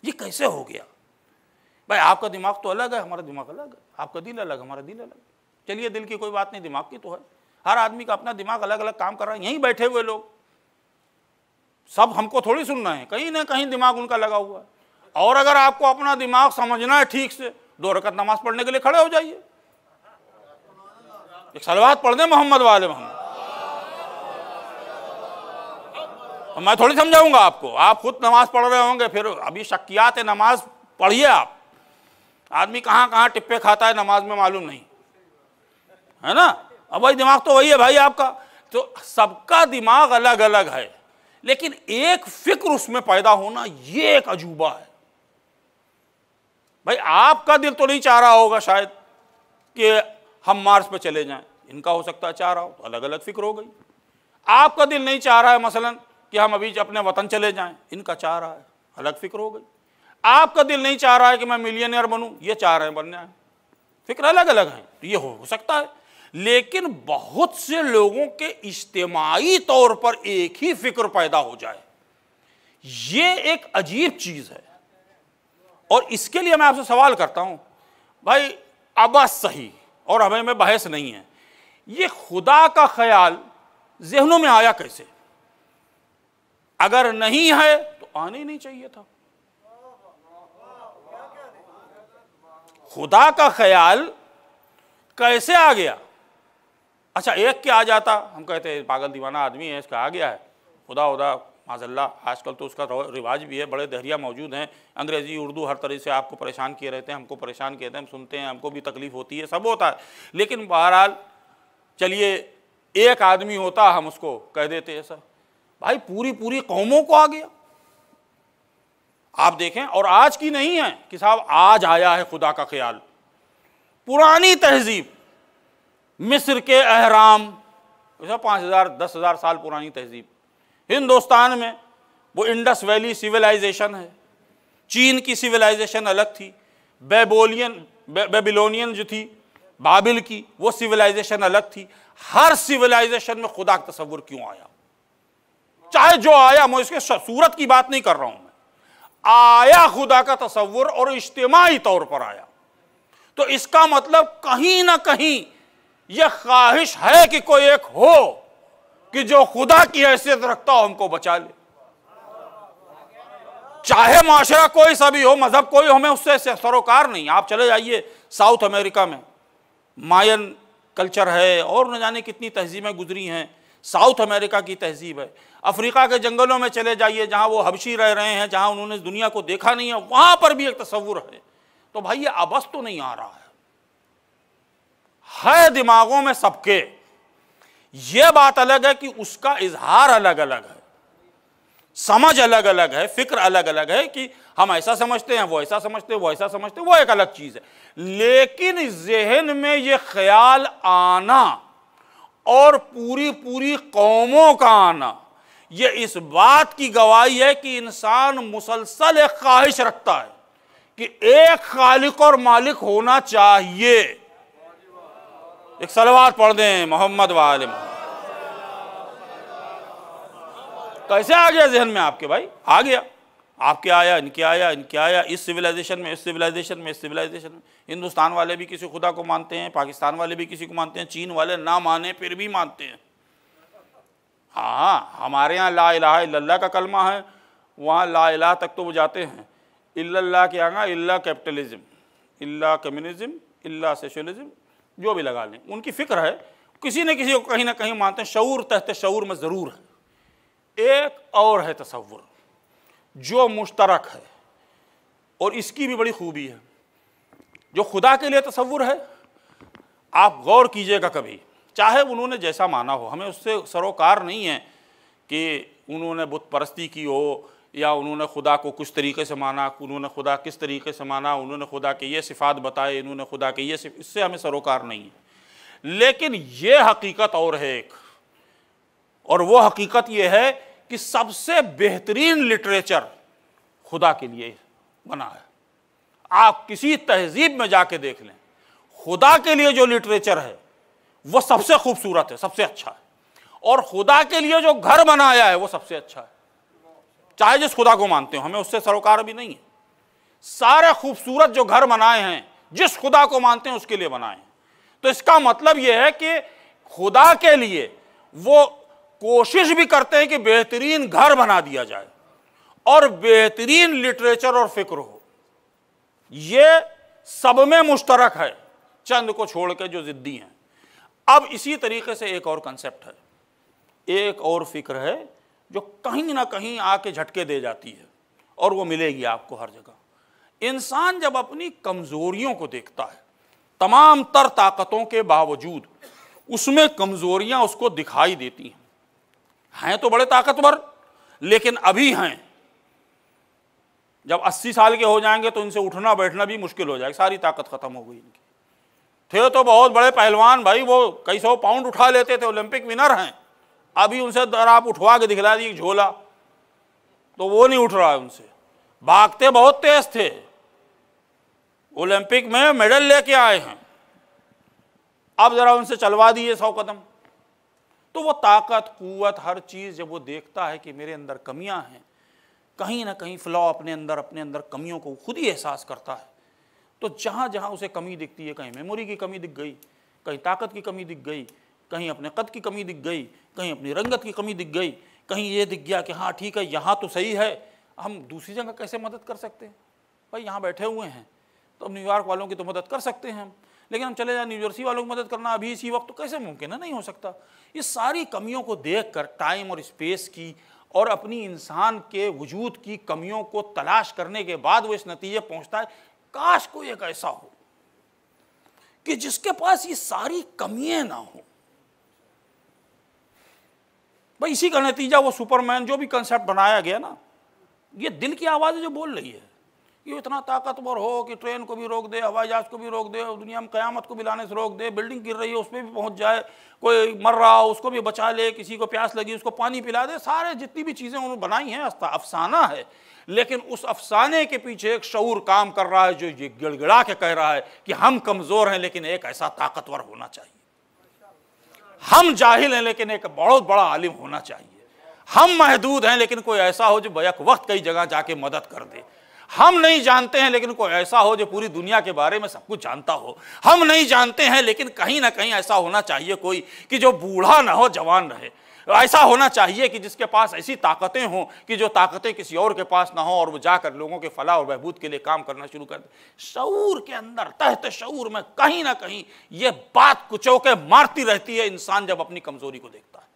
ये कैसे हो गया? भाई आपका दिमाग तो अलग है, हमारा दिमाग अलग है, आपका दिल अलग, हमारा दिल अलग। चलिए दिल की कोई बात नहीं, दिमाग की तो है। हर आदमी का अपना दिमाग अलग अलग काम कर रहा है। यहीं बैठे हुए लोग सब हमको थोड़ी सुनना है, कहीं ना कहीं दिमाग उनका लगा हुआ है। और अगर आपको अपना दिमाग समझना है ठीक से, 2 रकअत नमाज पढ़ने के लिए खड़े हो जाइए, एक सलवात पढ़ दे मोहम्मद वाले मोहम्मद। मैं थोड़ी समझाऊंगा आपको, आप खुद नमाज पढ़ रहे होंगे, फिर अभी शक्कियात है, नमाज पढ़िए आप। आदमी कहाँ कहाँ टिप्पे खाता है नमाज में मालूम नहीं है ना। अब भाई दिमाग तो वही है भाई आपका। तो सबका दिमाग अलग अलग है, लेकिन एक फिक्र उसमें पैदा होना ये एक अजूबा है। भाई आपका दिल तो नहीं चाह रहा होगा शायद कि हम मार्स पे चले जाएं, इनका हो सकता है चाह रहा हो, तो अलग अलग फिक्र हो गई। आपका दिल नहीं चाह रहा है मसलन कि हम अभी अपने वतन चले जाएं, इनका चाह रहा है, अलग फिक्र हो गई। आपका दिल नहीं चाह रहा है कि मैं मिलियनेयर बनूं, ये चाह रहे हैं बनना है, फिक्र अलग अलग हैं। तो ये हो सकता है, लेकिन बहुत से लोगों के इज्तिमाई तौर पर एक ही फिक्र पैदा हो जाए, ये एक अजीब चीज है। और इसके लिए मैं आपसे सवाल करता हूं भाई, अब सही और हमें में बहस नहीं है, ये खुदा का ख्याल जहनों में आया कैसे? अगर नहीं है तो आने ही नहीं चाहिए था। खुदा का ख्याल कैसे आ गया? अच्छा, एक क्या आ जाता, हम कहते हैं पागल दीवाना आदमी है, इसका आ गया है खुदा उदा माज़अल्लाह। आजकल तो उसका रिवाज भी है, बड़े दहरिया मौजूद हैं, अंग्रेज़ी उर्दू हर तरह से आपको परेशान किए रहते हैं, हमको परेशान किए रहते हैं, हम सुनते हैं, हमको भी तकलीफ़ होती है, सब होता है। लेकिन बहरहाल चलिए एक आदमी होता, हम उसको कह देते ऐसा। भाई पूरी पूरी कौमों को आ गया। आप देखें, और आज की नहीं है कि साहब आज आया है खुदा का ख्याल। पुरानी तहजीब, मिस्र के अहराम, 5000 10,000 साल पुरानी तहजीब, हिंदुस्तान में वो इंडस वैली सिविलाइजेशन है, चीन की सिविलाइजेशन अलग थी, बेबीलोनियन जो थी बाबिल की, वो सिविलाइजेशन अलग थी। हर सिविलाइजेशन में खुदा का तस्वुर क्यों आया? चाहे जो आया, मैं इसके सूरत की बात नहीं कर रहा हूं, मैं आया खुदा का तस्वुर और इज्तिमाई तौर पर आया। तो इसका मतलब कहीं ना कहीं यह ख्वाहिश है कि कोई एक हो कि जो खुदा की हैसियत रखता हो, हमको बचा ले। चाहे माशरा कोई सा भी हो, मजहब कोई हो, हमें उससे सरोकार नहीं। आप चले जाइए साउथ अमेरिका में, मायन कल्चर है और न जाने कितनी तहजीबें गुजरी हैं, साउथ अमेरिका की तहजीब है। अफ्रीका के जंगलों में चले जाइए, जहां वो हबशी रह रहे हैं, जहां उन्होंने दुनिया को देखा नहीं है, वहां पर भी एक तस्वुर है। तो भाई ये अबस तो नहीं आ रहा है दिमागों में सबके। ये बात अलग है कि उसका इजहार अलग अलग है, समझ अलग अलग है, फिक्र अलग अलग है कि हम ऐसा समझते हैं, वो ऐसा समझते हैं, वो ऐसा समझते हैं, वो एक अलग चीज है। लेकिन जहन में ये ख्याल आना और पूरी पूरी कौमों का आना, ये इस बात की गवाही है कि इंसान मुसलसल एक ख्वाहिश रखता है कि एक खालिक और मालिक होना चाहिए। एक सलवात पढ़ दें मोहम्मद वाले। कैसे आ गया जहन में आपके? भाई आ गया, आपके आया, इनके आया, इनके आया, इस सिविलाइजेशन में, इस सिविलाइजेशन में, इस सिविलाइजेशन में। हिंदुस्तान वाले भी किसी खुदा को मानते हैं, पाकिस्तान वाले भी किसी को मानते हैं, चीन वाले ना माने फिर भी मानते हैं। हाँ, हमारे यहाँ ला इलाहा इल्लल्लाह का कलमा है, वहाँ ला इलाहा तक तो वो जाते हैं। इल्लल्लाह के आगा इल्ला कैपिटलिज्म, इल्ला कम्युनिज्म, इल्ला सोशलिज्म, जो भी लगा लें, उनकी फिक्र है। किसी न किसी को कहीं ना कहीं मानते हैं, शऊर तहत शऊर में ज़रूर है। एक और है तसव्वुर जो मुश्तरक है, और इसकी भी बड़ी खूबी है। जो खुदा के लिए तसव्वुर है, आप गौर कीजिएगा कभी, चाहे उन्होंने जैसा माना हो, हमें उससे सरोकार नहीं है कि उन्होंने बुत परस्ती की हो या उन्होंने खुदा को कुछ तरीके से माना, उन्होंने खुदा किस तरीके से माना, उन्होंने खुदा के ये सिफ़ात बताए, इन्होंने खुदा के ये इससे हमें सरोकार नहीं है। लेकिन ये हकीकत और है एक, और वो हकीकत ये है कि सबसे बेहतरीन लिटरेचर खुदा के लिए बना है। आप किसी तहजीब में जाके देख लें, खुदा के लिए जो लिटरेचर है वो सबसे खूबसूरत है, सबसे अच्छा है। और खुदा के लिए जो घर बनाया है वो सबसे अच्छा है। चाहे जिस खुदा को मानते हो, हमें उससे सरोकार भी नहीं है। सारे खूबसूरत जो घर बनाए हैं, जिस खुदा को मानते हैं उसके लिए बनाए हैं। तो इसका मतलब यह है कि खुदा के लिए वो कोशिश भी करते हैं कि बेहतरीन घर बना दिया जाए और बेहतरीन लिटरेचर और फिक्र हो। ये सब में मुश्तरक है, चंद को छोड़ के जो जिद्दी हैं। अब इसी तरीके से एक और कंसेप्ट है, एक और फिक्र है जो कहीं ना कहीं आके झटके दे जाती है, और वो मिलेगी आपको हर जगह। इंसान जब अपनी कमजोरियों को देखता है, तमाम तर ताकतों के बावजूद उसमें कमजोरियां उसको दिखाई देती हैं तो बड़े ताकतवर, लेकिन अभी हैं। जब 80 साल के हो जाएंगे तो इनसे उठना बैठना भी मुश्किल हो जाएगा, सारी ताकत खत्म हो गई इनकी। थे तो बहुत बड़े पहलवान भाई, वो कई 100 पाउंड उठा लेते थे, ओलंपिक विनर हैं। अभी उनसे दर आप उठवा के दिखला दी झोला तो वो नहीं उठ रहा है उनसे। भागते बहुत तेज थे, ओलंपिक में मेडल लेके आए हैं, अब जरा उनसे चलवा दिए 100 कदम। तो वो ताकत, कुव्वत, हर चीज़ जब वो देखता है कि मेरे अंदर कमियां हैं, कहीं ना कहीं फ्लॉ अपने अंदर कमियों को खुद ही एहसास करता है। तो जहाँ जहाँ उसे कमी दिखती है, कहीं मेमोरी की कमी दिख गई, कहीं ताकत की कमी दिख गई, कहीं अपने कद की कमी दिख गई, कहीं अपनी रंगत की कमी दिख गई, कहीं ये दिख गया कि हाँ ठीक है यहाँ तो सही है, हम दूसरी जगह कैसे मदद कर सकते हैं? भाई यहाँ बैठे हुए हैं तो अब न्यूयॉर्क वालों की तो मदद कर सकते हैं हम, लेकिन हम चले जाए न्यू जर्सी वालों की मदद करना अभी इसी वक्त तो कैसे मुमकिन है? नहीं हो सकता। ये सारी कमियों को देखकर, टाइम और स्पेस की और अपनी इंसान के वजूद की कमियों को तलाश करने के बाद वो इस नतीजे पहुंचता है, काश कोई एक ऐसा हो कि जिसके पास ये सारी कमियां ना हो। भाई इसी का नतीजा वो सुपरमैन जो भी कंसेप्ट बनाया गया ना, ये दिल की आवाज़ जो बोल रही है कि इतना ताकतवर हो कि ट्रेन को भी रोक दे, हवाई जहाज को भी रोक दे, दुनिया में क़यामत को भी लाने से रोक दे, बिल्डिंग गिर रही है उस पर भी पहुंच जाए, कोई मर रहा हो उसको भी बचा ले, किसी को प्यास लगी उसको पानी पिला दे। सारे जितनी भी चीज़ें उन्होंने बनाई हैं अफसाना है, लेकिन उस अफसाने के पीछे एक शऊर काम कर रहा है जो ये गिड़गिड़ा के कह रहा है कि हम कमज़ोर हैं लेकिन एक ऐसा ताकतवर होना चाहिए, हम जाहिल हैं लेकिन एक बहुत बड़ा आलिम होना चाहिए, हम महदूद हैं लेकिन कोई ऐसा हो जो बैक वक्त कई जगह जाके मदद कर दे, हम नहीं जानते हैं लेकिन कोई ऐसा हो जो पूरी दुनिया के बारे में सब कुछ जानता हो, हम नहीं जानते हैं लेकिन कहीं ना कहीं ऐसा होना चाहिए कोई कि जो बूढ़ा ना हो जवान रहे, ऐसा होना चाहिए कि जिसके पास ऐसी ताकतें हों कि जो ताकतें किसी और के पास ना हो और वो जाकर लोगों के फलाह और बहबूद के लिए काम करना शुरू कर दे। शऊर के अंदर, तहत शऊर में कहीं ना कहीं ये बात कुचोके मारती रहती है इंसान जब अपनी कमजोरी को देखता है,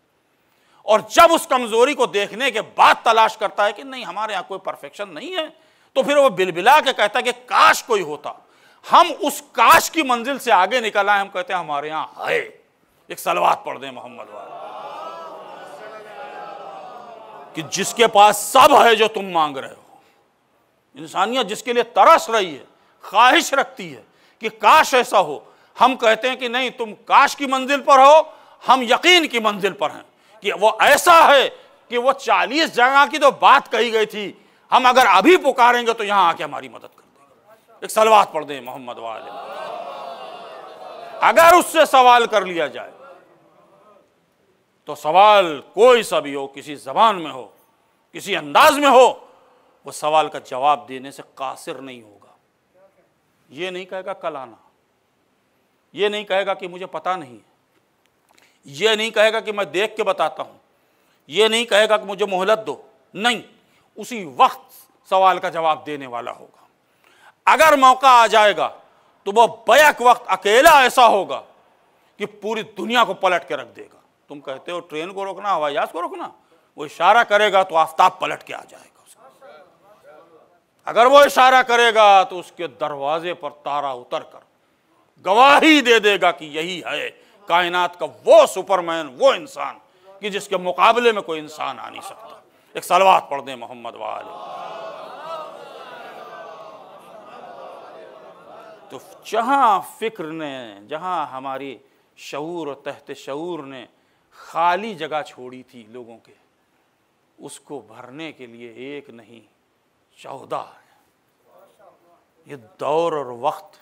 और जब उस कमजोरी को देखने के बाद तलाश करता है कि नहीं हमारे यहाँ कोई परफेक्शन नहीं है, तो फिर वो बिलबिला के कहता है कि काश कोई होता। हम उस काश की मंजिल से आगे निकल आए, हम कहते हैं हमारे यहाँ है। एक सलवात पढ़ दें मोहम्मद वाले कि जिसके पास सब है जो तुम मांग रहे हो। इंसानियत जिसके लिए तरस रही है, ख्वाहिश रखती है कि काश ऐसा हो, हम कहते हैं कि नहीं तुम काश की मंजिल पर हो, हम यकीन की मंजिल पर हैं कि वो ऐसा है कि वो 40 जगह की तो बात कही गई थी, हम अगर अभी पुकारेंगे तो यहां आके हमारी मदद कर देगा। एक सलवात पढ़ दें मोहम्मद वाले। अगर उससे सवाल कर लिया जाए तो सवाल कोई सा भी हो, किसी जबान में हो, किसी अंदाज में हो, वो सवाल का जवाब देने से कासिर नहीं होगा। ये नहीं कहेगा कल आना, ये नहीं कहेगा कि मुझे पता नहीं, ये नहीं कहेगा कि मैं देख के बताता हूं, ये नहीं कहेगा कि मुझे मोहलत दो, नहीं, उसी वक्त सवाल का जवाब देने वाला होगा। अगर मौका आ जाएगा तो वह बैक वक्त अकेला ऐसा होगा कि पूरी दुनिया को पलट के रख देगा। तुम कहते हो ट्रेन को रोकना, हवाई जहाज को रोकना, वो इशारा करेगा तो आफताब पलट के आ जाएगा उसका। अगर वो इशारा करेगा तो उसके दरवाजे पर तारा उतर कर गवाही दे देगा कि यही है कायनात का वो सुपरमैन, वो इंसान कि जिसके मुकाबले में कोई इंसान आ नहीं सकता। एक सलवात पढ़ दें मोहम्मद वाले। तो जहां फिक्र ने, जहां हमारी शऊर और तहत शऊर ने खाली जगह छोड़ी थी लोगों के, उसको भरने के लिए एक नहीं 14 है। ये दौर और वक्त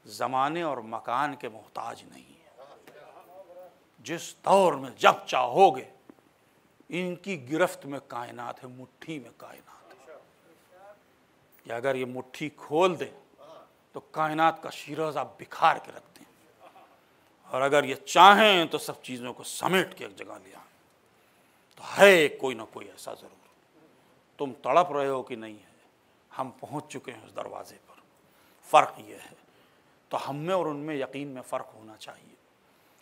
ज़माने और मकान के मोहताज नहीं है। जिस दौर में जब चाहोगे, इनकी गिरफ्त में कायनात है, मुट्ठी में कायनात है कि अगर ये मुट्ठी खोल दे तो कायनात का शिराज़ा बिखार के रख दें, और अगर ये चाहें तो सब चीज़ों को समेट के एक जगह ले आएं। तो है कोई ना कोई ऐसा ज़रूर। तुम तड़प रहे हो कि नहीं है, हम पहुंच चुके हैं उस दरवाजे पर। फ़र्क ये है, तो हम में और उनमें यकीन में फ़र्क होना चाहिए,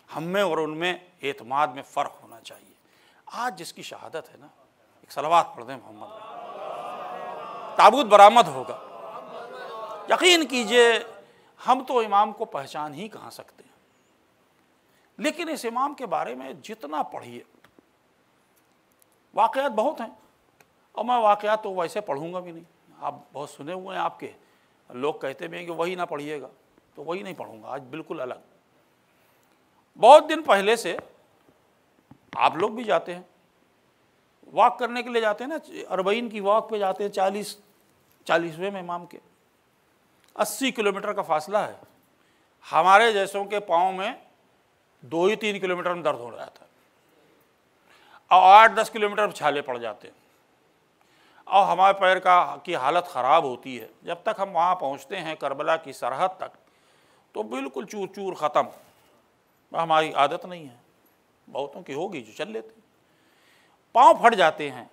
हम में और उनमें एतमाद में फ़र्क होना चाहिए। आज जिसकी शहादत है ना, एक सलवात पढ़ दें मोहम्मद, ताबूत बरामद होगा। यकीन कीजिए हम तो इमाम को पहचान ही कहाँ सकते हैं, लेकिन इस इमाम के बारे में जितना पढ़िए, वाक़यात बहुत हैं, और मैं वाक़यात तो वैसे पढ़ूंगा भी नहीं। आप बहुत सुने हुए हैं, आपके लोग कहते भी हैं कि वही ना पढ़िएगा, तो वही नहीं पढ़ूंगा। आज बिल्कुल अलग। बहुत दिन पहले से आप लोग भी जाते हैं, वॉक करने के लिए जाते हैं ना, अरबईन की वॉक पे जाते हैं, 40वें में इमाम के 80 किलोमीटर का फासला है। हमारे जैसों के पाँव में 2 ही 3 किलोमीटर में दर्द हो रहा था, और 8-10 किलोमीटर छाले पड़ जाते हैं, और हमारे पैर की हालत ख़राब होती है। जब तक हम वहाँ पहुँचते हैं करबला की सरहद तक, तो बिल्कुल चूर चूर ख़त्म। हमारी आदत नहीं है, बहुतों की होगी जो चल लेते। पाँव फट जाते हैं,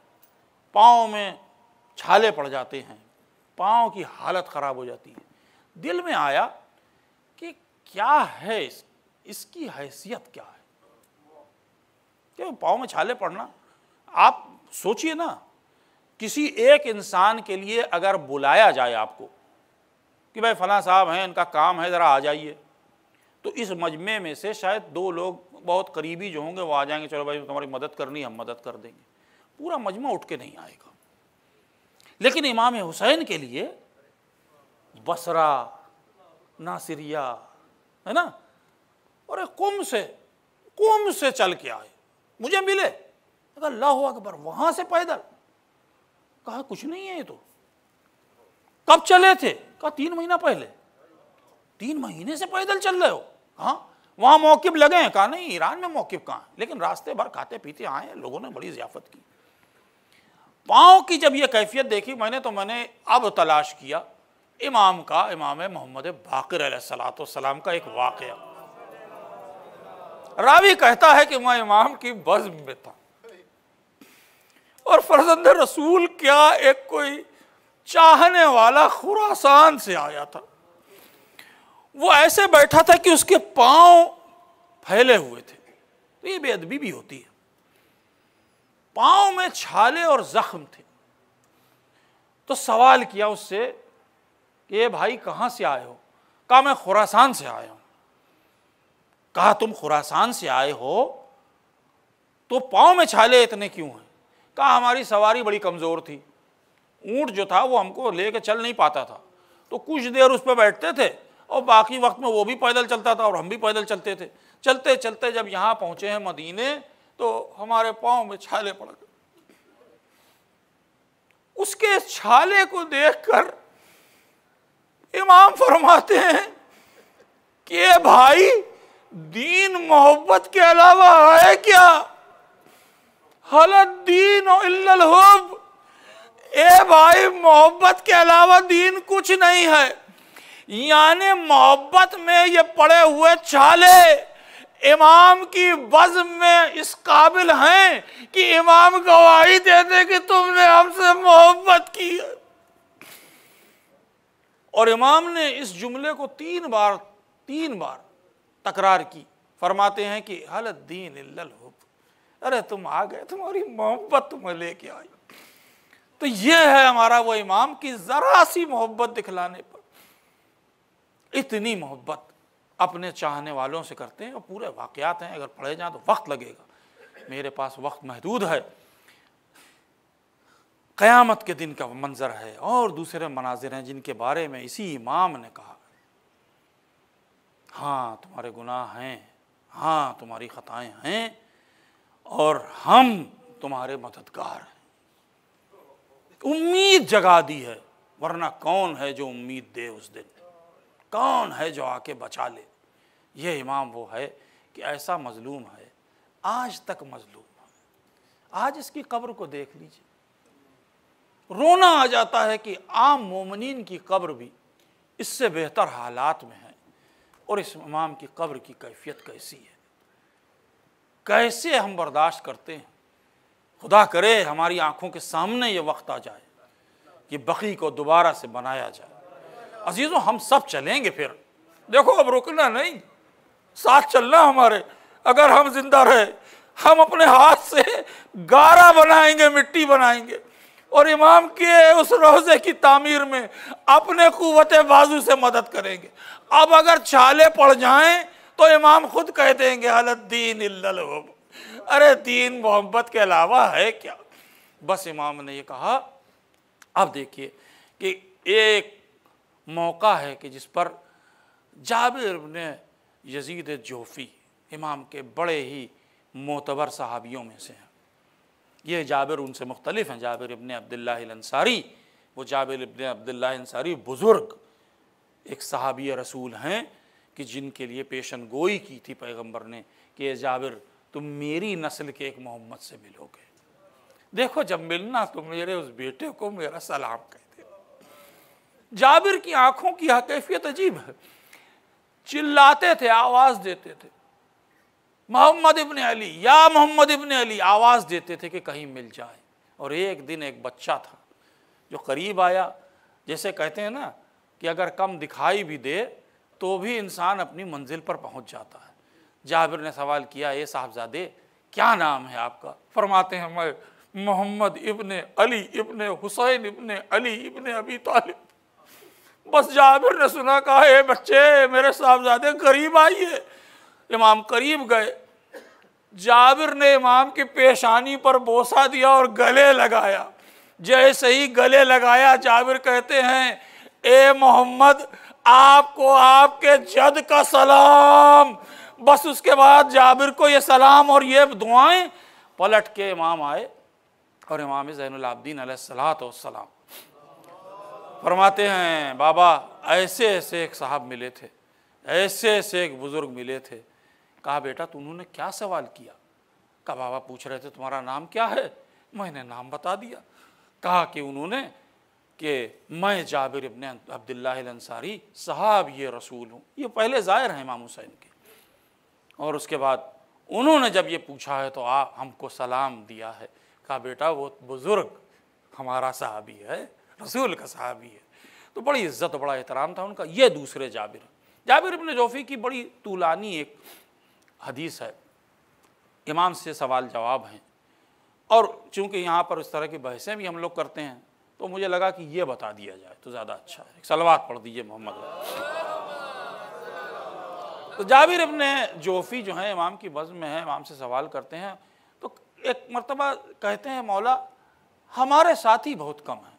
पाँव में छाले पड़ जाते हैं, पाँव की हालत ख़राब हो जाती है। दिल में आया कि क्या है इसकी हैसियत क्या है, क्यों पाँव में छाले पड़ना। आप सोचिए ना, किसी एक इंसान के लिए अगर बुलाया जाए आपको कि भाई फलां साहब हैं, इनका काम है, ज़रा आ जाइए, तो इस मजमे में से शायद 2 लोग बहुत करीबी जो होंगे वो आ जाएंगे, चलो भाई तुम्हारी मदद करनी, हम मदद कर देंगे। पूरा मजमा उठ के नहीं आएगा। लेकिन इमाम हुसैन के लिए बसरा, नासिरिया, है ना, और कुम से चल के आए, मुझे मिले, अल्लाहु अकबर, वहां से पैदल। कहा कुछ नहीं है ये तो। कब चले थे? कहा 3 महीना पहले। 3 महीने से पैदल चल रहे हो? हाँ। वहां मौकिब लगे हैं? कहा नहीं, ईरान में मौकिब कहाँ है, लेकिन रास्ते भर खाते पीते आए हैं, लोगों ने बड़ी ज़ियाफत की। पाँव की जब ये कैफियत देखी मैंने अब तलाश किया इमाम मोहम्मद बाक़िर अलैहिस्सलाम का एक वाक़या। रावी कहता है कि मैं इमाम की बज़्म में था और फर्जंद रसूल क्या एक कोई चाहने वाला खुरासान से आया था। वो ऐसे बैठा था कि उसके पांव फैले हुए थे, तो ये बेअदबी भी होती है। पांव में छाले और जख्म थे। तो सवाल किया उससे कि ये भाई कहाँ से आए हो? कहा मैं खुरासान से आया हूँ। कहा तुम खुरासान से आए हो तो पांव में छाले इतने क्यों हैं? कहा हमारी सवारी बड़ी कमज़ोर थी, ऊँट जो था वो हमको लेके चल नहीं पाता था, तो कुछ देर उस पर बैठते थे और बाकी वक्त में वो भी पैदल चलता था और हम भी पैदल चलते थे। चलते चलते जब यहाँ पहुँचे हैं मदीने तो हमारे पाँव में छाले पड़ गए। उसके छाले को देखकर इमाम फरमाते हैं कि ये भाई दीन मोहब्बत के अलावा है क्या? हलद दीन इल्लल हुब। ए भाई मोहब्बत के अलावा दीन कुछ नहीं है। यानी मोहब्बत में ये पड़े हुए छाले इमाम की बज़्म में इस काबिल हैं कि इमाम गवाही दे दे कि तुमने हमसे मोहब्बत की है। और इमाम ने इस जुमले को 3 बार तकरार की। फरमाते हैं कि हल दीन इल्लल हुब, अरे तुम आ गए, तुम्हारी मोहब्बत तुम्हें लेके आई। तो ये है हमारा वो इमाम की जरा सी मोहब्बत दिखलाने पर इतनी मोहब्बत अपने चाहने वालों से करते हैं। और पूरे वाक़यात हैं, अगर पढ़े जाएं तो वक्त लगेगा, मेरे पास वक्त महदूद है। क़यामत के दिन का मंजर है और दूसरे मनाजिर हैं जिनके बारे में इसी इमाम ने कहा, हाँ तुम्हारे गुनाह हैं, हाँ तुम्हारी ख़ताएँ हैं और हम तुम्हारे मददगार हैं। उम्मीद जगा दी है, वरना कौन है जो उम्मीद दे उस दिन, कौन है जो आके बचा ले। ये इमाम वो है कि ऐसा मजलूम है, आज तक मजलूम है। आज इसकी कब्र को देख लीजिए, रोना आ जाता है कि आम मोमिनीन की कब्र भी इससे बेहतर हालात में है और इस इमाम की कब्र की कैफियत कैसी है, कैसे हम बर्दाश्त करते हैं। खुदा करे हमारी आंखों के सामने ये वक्त आ जाए, ये बकी को दोबारा से बनाया जाए। अजीज़ों हम सब चलेंगे फिर, देखो अब रुकना नहीं, साथ चलना हमारे। अगर हम जिंदा रहे हम अपने हाथ से गारा बनाएंगे, मिट्टी बनाएंगे और इमाम के उस रोज़े की तामीर में अपने कुव्वते बाजू से मदद करेंगे। अब अगर छाले पड़ जाएं तो इमाम खुद कह देंगे हलद दीन इल्लल हुब, अरे दीन मोहब्बत के अलावा है क्या। बस इमाम ने ये कहा। अब देखिए कि एक मौका है कि जिस पर जाबिर इब्न यजीद जोफ़ी इमाम के बड़े ही मोतबर सहाबियों में से हैं। ये जाबिर उनसे मुख्तलिफ हैं, जाबिर इब्न अब्दुल्लाह अल-अंसारी। वो जाबिर इब्न अब्दुल्लाह अंसारी बुज़ुर्ग एक सहाबी रसूल हैं कि जिनके लिए पेशन गोई की थी पैगंबर ने कि ये जाबिर तुम मेरी नस्ल के एक मोहम्मद से मिलोगे। देखो जब मिलना तो मेरे उस बेटे को मेरा सलाम कहते। जाबिर की आंखों की कैफियत अजीब है, चिल्लाते थे, आवाज़ देते थे, मोहम्मद इब्ने अली, या मोहम्मद इब्ने अली आवाज़ देते थे कि कहीं मिल जाए। और एक दिन एक बच्चा था जो करीब आया, जैसे कहते हैं ना कि अगर कम दिखाई भी दे तो भी इंसान अपनी मंजिल पर पहुंच जाता है। जाबिर ने सवाल किया, ये साहबजादे क्या नाम है आपका? फरमाते हैं मैं मोहम्मद इब्ने अली इब्ने हुसैन इब्ने अली इब्ने अबी तालिब। बस जाबिर ने सुना, कहा ए बच्चे मेरे साहबजादे करीब आइए। इमाम करीब गए, जाबिर ने इमाम की पेशानी पर बोसा दिया और गले लगाया। जैसे ही गले लगाया, जाबिर कहते हैं ए मोहम्मद आपको आपके जद का सलाम। बस उसके बाद जाबिर को ये सलाम और ये दुआएं। पलट के इमाम आए और इमाम ज़ैनुल आबिदीन अलैहिस्सलातु वस्सलाम फरमाते हैं, बाबा ऐसे ऐसे एक साहब मिले थे, ऐसे ऐसे एक बुज़ुर्ग मिले थे। कहा बेटा तो उन्होंने क्या सवाल किया? कहा बाबा पूछ रहे थे तुम्हारा नाम क्या है? मैंने नाम बता दिया। कहा कि उन्होंने कि मैं जाबिर इब्ने अब्दुल्लाह अल-अंसारी साहब ये रसूल हूँ। ये पहले ज़ाहिर हैं इमाम हुसैन के। और उसके बाद उन्होंने जब ये पूछा है तो आप हमको सलाम दिया है। कहा बेटा वो बुज़ुर्ग हमारा साहबी है, रसूल का साहबी है। तो बड़ी इज़्ज़त बड़ा एहतराम था उनका। ये दूसरे जाबिर, जाबिर इब्ने जौफ़ी की बड़ी तूलानी एक हदीस है, इमाम से सवाल जवाब हैं। और चूँकि यहाँ पर इस तरह की बहसें भी हम लोग करते हैं तो मुझे लगा कि ये बता दिया जाए तो ज़्यादा अच्छा है। सलवात पढ़ दीजिए मोहम्मद। तो जाबिर इब्ने जौफ़ी जो है इमाम की बज़्म में है, इमाम से सवाल करते हैं। तो एक मरतबा कहते हैं मौला हमारे साथी बहुत कम हैं।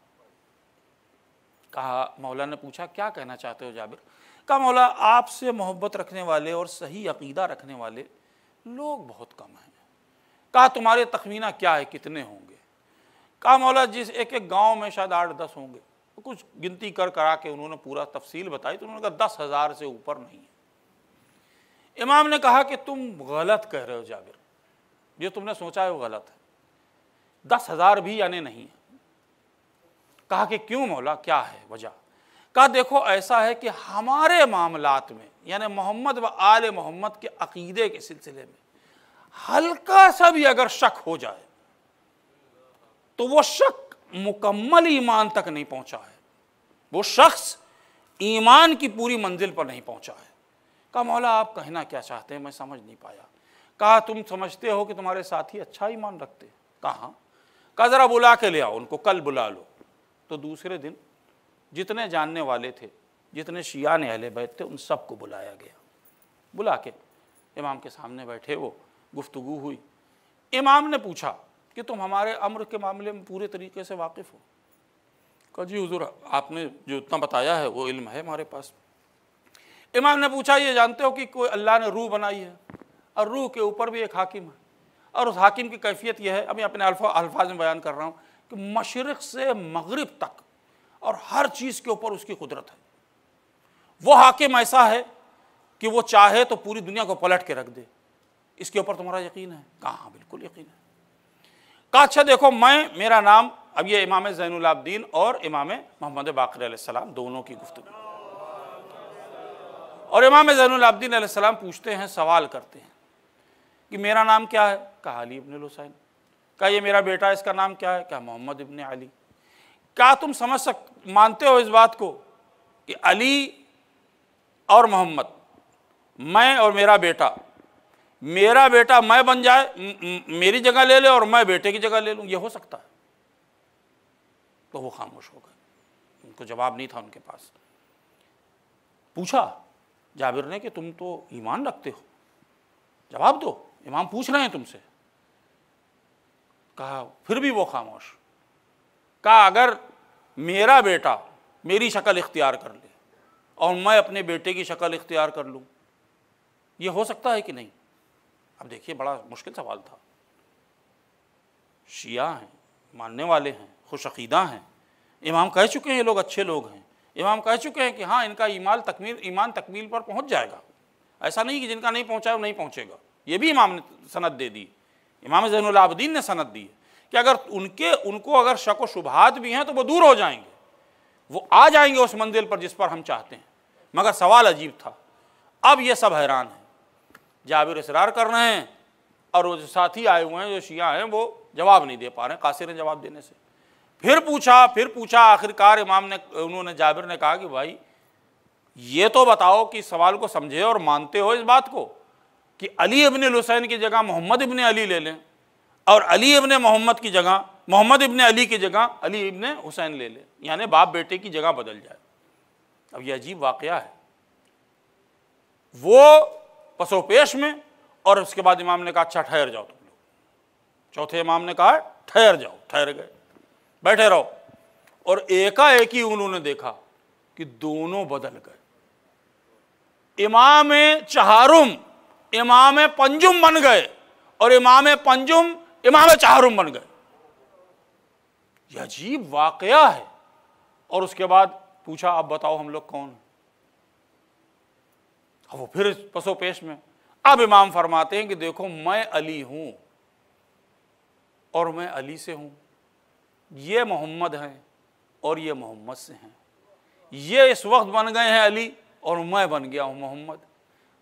कहा, मौला ने पूछा क्या कहना चाहते हो जाबिर? कहा मौला आपसे मोहब्बत रखने वाले और सही अकीदा रखने वाले लोग बहुत कम हैं। कहा तुम्हारे तखमीना क्या है, कितने होंगे? कहा मौला जिस एक एक गांव में शायद 8-10 होंगे। तो कुछ गिनती कर करा के उन्होंने पूरा तफसील बताई तो उन्होंने कहा 10,000 से ऊपर नहीं है। इमाम ने कहा कि तुम गलत कह रहे हो जाबिर, जो तुमने सोचा है वो गलत है, 10,000 भी यानी नहीं है। कहा कि क्यों मौला, क्या है वजह? कहा देखो ऐसा है कि हमारे मामलात में यानी मोहम्मद व आले मोहम्मद के अकीदे के सिलसिले में हल्का सा भी अगर शक हो जाए तो वो शक मुकम्मल ईमान तक नहीं पहुंचा है, वो शख्स ईमान की पूरी मंजिल पर नहीं पहुंचा है। कहा मौला आप कहना क्या चाहते हैं, मैं समझ नहीं पाया। कहा तुम समझते हो कि तुम्हारे साथी अच्छा ईमान रखते हैं? कहा ज़रा बुला के ले आओ उनको, कल बुला लो। तो दूसरे दिन जितने जानने वाले थे, जितने शियान अहले बैत थे, उन सबको बुलाया गया। बुला के इमाम के सामने बैठे, वो गुफ्तगू हुई। इमाम ने पूछा कि तुम हमारे अम्र के मामले में पूरे तरीके से वाकिफ़ हो? कहा जी हुज़ूर आपने जो इतना बताया है वो इल्म है हमारे पास। इमाम ने पूछा ये जानते हो कि कोई अल्लाह ने रूह बनाई है और रूह के ऊपर भी एक हाकिम है, और उस हाकिम की कैफियत यह है, अभी अपने अल्फाज में बयान कर रहा हूँ, कि मशरिक़ से मगरिब तक और हर चीज़ के ऊपर उसकी कुदरत है। वो हाकिम ऐसा है कि वो चाहे तो पूरी दुनिया को पलट के रख दे। इसके ऊपर तुम्हारा यकीन है? कहा हाँ बिल्कुल यकीन है। कहा अच्छा देखो मेरा नाम, अब ये इमाम ज़ैनुल आबिदीन और इमाम मोहम्मद बाक़िर अलैहिस्सलाम दोनों की गुफ्तगू। और इमाम ज़ैनुल आबिदीन अलैहिस्सलाम पूछते हैं, सवाल करते हैं कि मेरा नाम क्या है? कहा अली इब्न हुसैन। कहा ये मेरा बेटा, इसका नाम क्या है? कहा मोहम्मद इब्न अली। क्या तुम मानते हो इस बात को कि अली और मोहम्मद, मैं और मेरा बेटा मैं बन जाए, मेरी जगह ले ले और मैं बेटे की जगह ले लूँ, ये हो सकता है? तो वो खामोश हो गए, उनको जवाब नहीं था उनके पास। पूछा जाबिर ने कि तुम तो ईमान रखते हो, जवाब दो, इमाम पूछ रहे हैं तुमसे। कहा फिर भी वो खामोश। कहा अगर मेरा बेटा मेरी शक्ल इख्तियार कर ले और मैं अपने बेटे की शक्ल इख्तियार कर लूँ, ये हो सकता है कि नहीं? अब देखिए बड़ा मुश्किल सवाल था। शिया हैं, मानने वाले हैं, खुश अक़ीदा हैं, इमाम कह चुके हैं ये लोग अच्छे लोग हैं, इमाम कह चुके हैं कि हाँ इनका ईमान तकमील पर पहुँच जाएगा, ऐसा नहीं कि जिनका नहीं पहुँचा वो नहीं पहुँचेगा। ये भी इमाम ने सनद दे दी, इमाम ज़ैनुल आबिदीन ने सनद दी कि अगर उनको अगर शक व शुबहात भी हैं तो वो दूर हो जाएंगे, वो आ जाएंगे उस मंजिल पर जिस पर हम चाहते हैं। मगर सवाल अजीब था। अब ये सब हैरान हैं। जाबिर इसरार कर रहे हैं और वो जो साथी आए हुए हैं जो शिया हैं वो जवाब नहीं दे पा रहे हैं, कासिर हैं जवाब देने से। फिर पूछा आखिरकार उन्होंने जाबिर ने कहा कि भाई ये तो बताओ कि सवाल को समझे और मानते हो इस बात को कि अली इब्न हुसैन की जगह मोहम्मद इब्न अली ले लें और अली इब्न मोहम्मद की जगह मोहम्मद इब्न अली की जगह अली इब्न हुसैन ले लें, यानी बाप बेटे की जगह बदल जाए। अब ये अजीब वाकया है। वो पसोपेश में, और उसके बाद इमाम ने कहा अच्छा ठहर जाओ तुम लोग। चौथे इमाम ने कहा ठहर जाओ, ठहर गए, बैठे रहो। और एकाएक ही उन्होंने देखा कि दोनों बदल गए। इमाम चहारुम इमाम पंजुम बन गए और इमाम पंजुम इमाम चहारुम बन गए। यह अजीब वाकया है। और उसके बाद पूछा अब बताओ हम लोग कौन? वो फिर पसोपेश में। अब इमाम फरमाते हैं कि देखो मैं अली हूं और मैं अली से हूं, ये मोहम्मद हैं और ये मोहम्मद से हैं, ये इस वक्त बन गए हैं अली और मैं बन गया हूं मोहम्मद।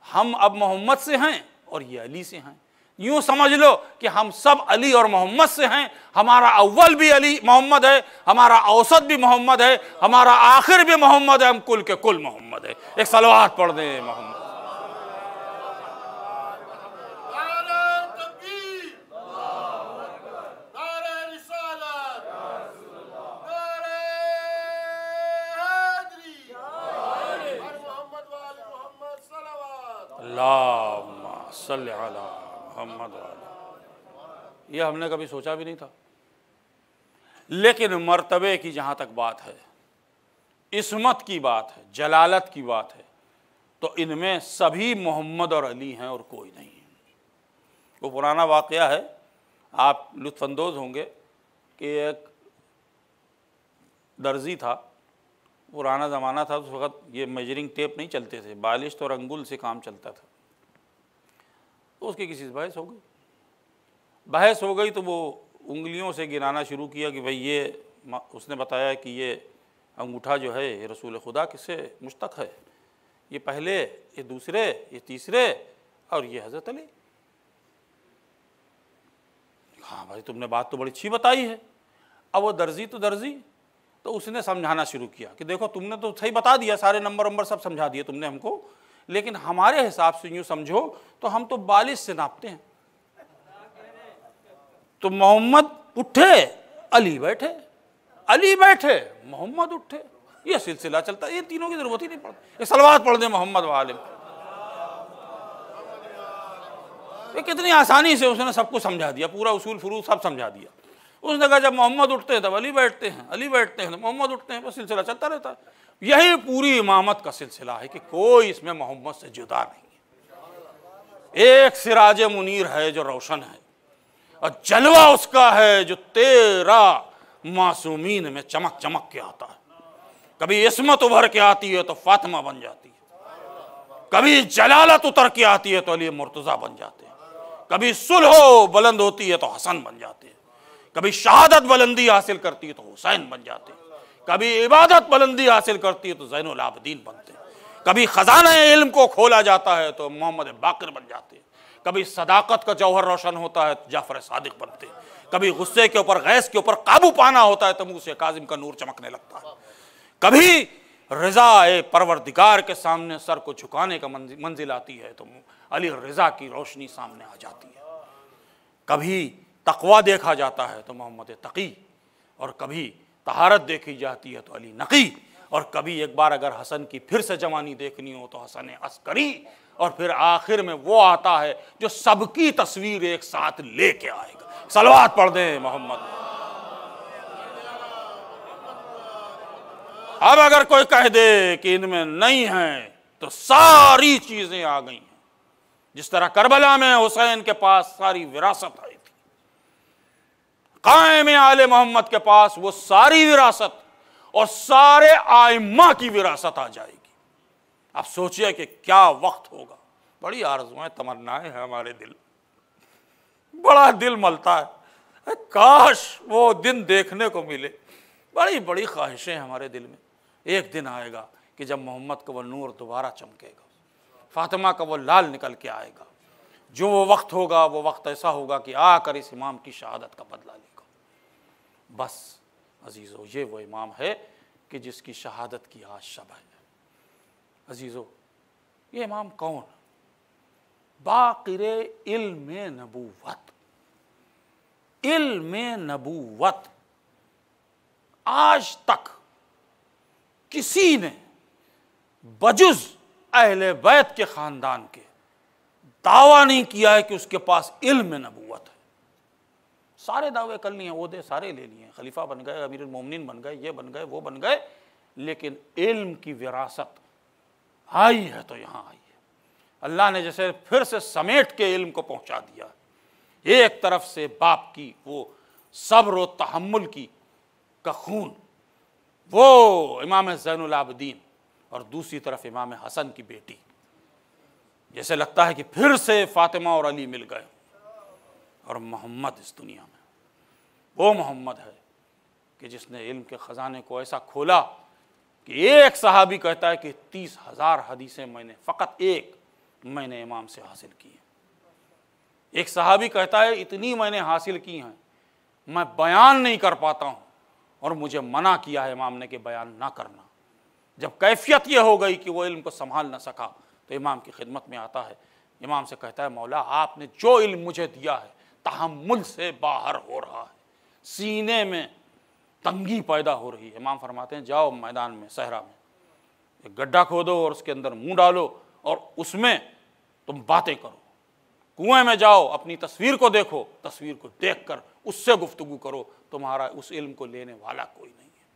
हम अब मोहम्मद से हैं और ये अली से हैं। यूं समझ लो कि हम सब अली और मोहम्मद से हैं। हमारा अव्वल भी अली मोहम्मद है, हमारा औसत भी मोहम्मद है, हमारा आखिर भी मोहम्मद है, हम कुल के कुल मोहम्मद है। एक सलवात पढ़ दें मोहम्मद। अल्लाहुम्मा सल्ली अला मुहम्मद वाला। यह हमने कभी सोचा भी नहीं था। लेकिन मर्तबे की जहाँ तक बात है, इस्मत की बात है, जलालत की बात है, तो इनमें सभी मोहम्मद और अली हैं और कोई नहीं है। वो पुराना वाक़या है, आप लुत्फ़अंदोज़ होंगे कि एक दर्जी था, पुराना ज़माना था, उस वक़्त ये मेजरिंग टेप नहीं चलते थे, बालिश और अंगुल से काम चलता था। तो उसकी किसी से बहस हो गई तो वो उंगलियों से गिनाना शुरू किया कि भाई ये, उसने बताया कि ये अंगूठा जो है ये रसूल खुदा किससे मुश्तक है, ये पहले, ये दूसरे, ये तीसरे और ये हज़रत अली। हाँ भाई तुमने बात तो बड़ी अच्छी बताई है। अब वो दर्जी तो उसने समझाना शुरू किया कि देखो तुमने तो सही बता दिया, सारे नंबर सब समझा दिए तुमने हमको, लेकिन हमारे हिसाब से यूँ समझो तो हम तो बालिश से नापते हैं। तो मोहम्मद उठे अली बैठे, अली बैठे मोहम्मद उठे, ये सिलसिला चलता है। ये तीनों की जरूरत ही नहीं पड़ती। एक सलवात पढ़ दे मोहम्मद वाले। ये कितनी आसानी से उसने सबको समझा दिया, पूरा उसूल फुरूज सब समझा दिया। उसने कहा जब मोहम्मद उठते हैं तब अली बैठते हैं, अली बैठते हैं तो मोहम्मद उठते हैं, बस सिलसिला चलता रहता है। यही पूरी इमामत का सिलसिला है कि कोई इसमें मोहम्मद से जुदा नहीं है। एक सिराज मुनीर है जो रोशन है और जलवा उसका है जो 13 मासूमीन में चमक चमक के आता है। कभी इस्मत उभर के आती है तो फातिमा बन जाती है, कभी जलालत उतर के आती है तो अली मुर्तज़ा बन जाते हैं, कभी सुलह बुलंद होती है तो हसन बन जाते हैं, कभी शहादत बुलंदी हासिल करती है तो हुसैन बन जाते हैं, कभी इबादत बुलंदी हासिल करती है तो ज़ैनुल आबिदीन बनते हैं, कभी खजाना इल्म को खोला जाता है तो मोहम्मद बाकिर बन जाते हैं, कभी सदाकत का जौहर रोशन होता है तो जाफर सादिक बनते हैं, कभी गुस्से के ऊपर गैस के ऊपर काबू पाना होता है तो मूसा काजिम का नूर चमकने लगता है, कभी रज़ा परवरदिगार के सामने सर को झुकाने का मंजिल आती है तो अली रज़ा की रोशनी सामने आ जाती है, कभी तकवा देखा जाता है तो मोहम्मद तकी, और कभी तहारत देखी जाती है तो अली नकी, और कभी एक बार अगर हसन की फिर से जवानी देखनी हो तो हसन अस्करी, और फिर आखिर में वो आता है जो सबकी तस्वीर एक साथ लेके आएगा। सलवात पढ़ दें मोहम्मद। अब अगर कोई कह दे कि इनमें नहीं है तो सारी चीजें आ गई हैं। जिस तरह करबला में हुसैन के पास सारी विरासत आई थी, कायम आले मोहम्मद के पास वो सारी विरासत और सारे आइम्मा की विरासत आ जाएगी। आप सोचिए कि क्या वक्त होगा। बड़ी आरज़ुएं तमन्नाएं हैं हमारे दिल, बड़ा दिल मलता है, काश वो दिन देखने को मिले। बड़ी बड़ी ख्वाहिशें हमारे दिल में। एक दिन आएगा कि जब मोहम्मद का वो नूर दोबारा चमकेगा, फातिमा का वो लाल निकल के आएगा, जो वो वक्त होगा वो वक्त ऐसा होगा कि आकर इस इमाम की शहादत का बदला लेगा। बस अजीज़ों, ये वो इमाम है कि जिसकी शहादत की आज शब है। अजीज़ों, ये इमाम कौन? बाक़िरे इल्म नबूवत, इल्म नबूवत आज तक किसी ने बजुज़ अहले बैत के ख़ानदान के दावा नहीं किया है कि उसके पास इल्म नबूवत है। सारे दावे कर लिए, ओहदे सारे ले लिए, खलीफा बन गए, अमीरुल मोमिनीन बन गए, ये बन गए, वो बन गए, लेकिन इल्म की विरासत आई है तो यहाँ आई है। अल्लाह ने जैसे फिर से समेट के इल्म को पहुँचा दिया। एक तरफ से बाप की वो सब्र व तहम्मुल की का खून, वो इमाम ज़ैनुल आबिदीन, और दूसरी तरफ इमाम हसन की बेटी। जैसे लगता है कि फिर से फातिमा और अली मिल गए। और मोहम्मद इस दुनिया में वो मोहम्मद है कि जिसने इल्म के ख़जाने को ऐसा खोला कि एक सहाबी कहता है कि 30,000 हदीसें मैंने इमाम से हासिल की हैं। एक सहाबी कहता है इतनी मैंने हासिल की हैं मैं बयान नहीं कर पाता हूँ, और मुझे मना किया है इमाम ने कि बयान ना करना। जब कैफियत ये हो गई कि वो इल्म को संभाल ना सका तो इमाम की खिदमत में आता है। इमाम से कहता है, मौला आपने जो इल्म मुझे दिया है तहम्मुल से बाहर हो रहा है, सीने में तंगी पैदा हो रही है। इमाम फरमाते हैं, जाओ मैदान में, सहरा में एक गड्ढा खोदो और उसके अंदर मुंह डालो और उसमें तुम बातें करो। कुएं में जाओ, अपनी तस्वीर को देखो, तस्वीर को देखकर उससे गुफ्तगू करो, तुम्हारा उस इल्म को लेने वाला कोई नहीं है।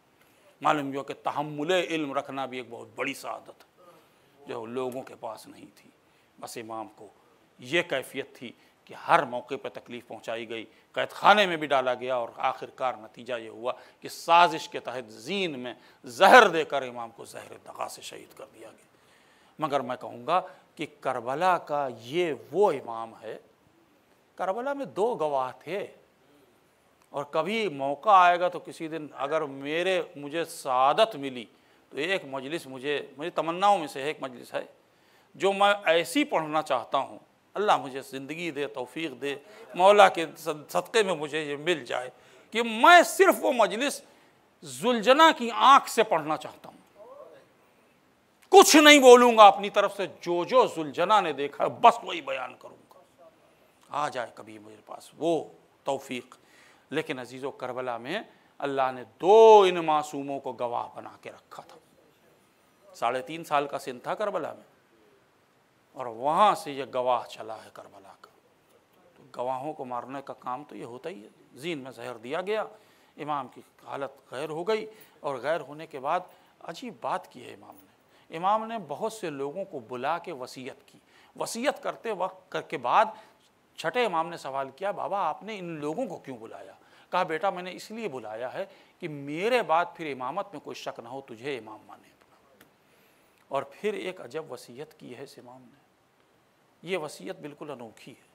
मालूम हो कि तहम्मुले इल्म रखना भी एक बहुत बड़ी सआदत है जो लोगों के पास नहीं थी। बस इमाम को ये कैफियत थी कि हर मौके पर तकलीफ़ पहुंचाई गई, कैद खाने में भी डाला गया, और आखिरकार नतीजा ये हुआ कि साजिश के तहत जीन में जहर देकर इमाम को जहर दगा से शहीद कर दिया गया। मगर मैं कहूँगा कि करबला का ये वो इमाम है। करबला में 2 गवाह थे, और कभी मौका आएगा तो किसी दिन अगर मुझे सआदत मिली तो एक मजलिस मुझे तमन्नाओं में से एक मजलिस है जो मैं ऐसी पढ़ना चाहता हूँ। अल्लाह मुझे ज़िंदगी दे, तौफीक दे, मौला के सदक़े में मुझे ये मिल जाए कि मैं सिर्फ वो मजलिस जुलजना की आँख से पढ़ना चाहता हूँ। कुछ नहीं बोलूँगा अपनी तरफ से, जो जो जुलजना ने देखा बस वही बयान करूँगा। आ जाए कभी मेरे पास वो तौफीक। लेकिन अजीज़ों, करबला में अल्लाह ने 2 इन मासूमों को गवाह बना के रखा था। 3.5 साल का सिन था करबला में, और वहाँ से ये गवाह चला है करबला का। तो गवाहों को मारने का काम तो ये होता ही है। जीन में जहर दिया गया, इमाम की हालत गैर हो गई, और गैर होने के बाद अजीब बात की है इमाम ने बहुत से लोगों को बुला के वसीयत की। वसीयत करते वक्त के बाद छठे इमाम ने सवाल किया, बाबा आपने इन लोगों को क्यों बुलाया? कहा, बेटा मैंने इसलिए बुलाया है कि मेरे बाद फिर इमामत में कोई शक ना हो, तुझे इमाम माने अपना। और फिर एक अजब वसीयत की है इस इमाम ने। ये वसीयत बिल्कुल अनोखी है।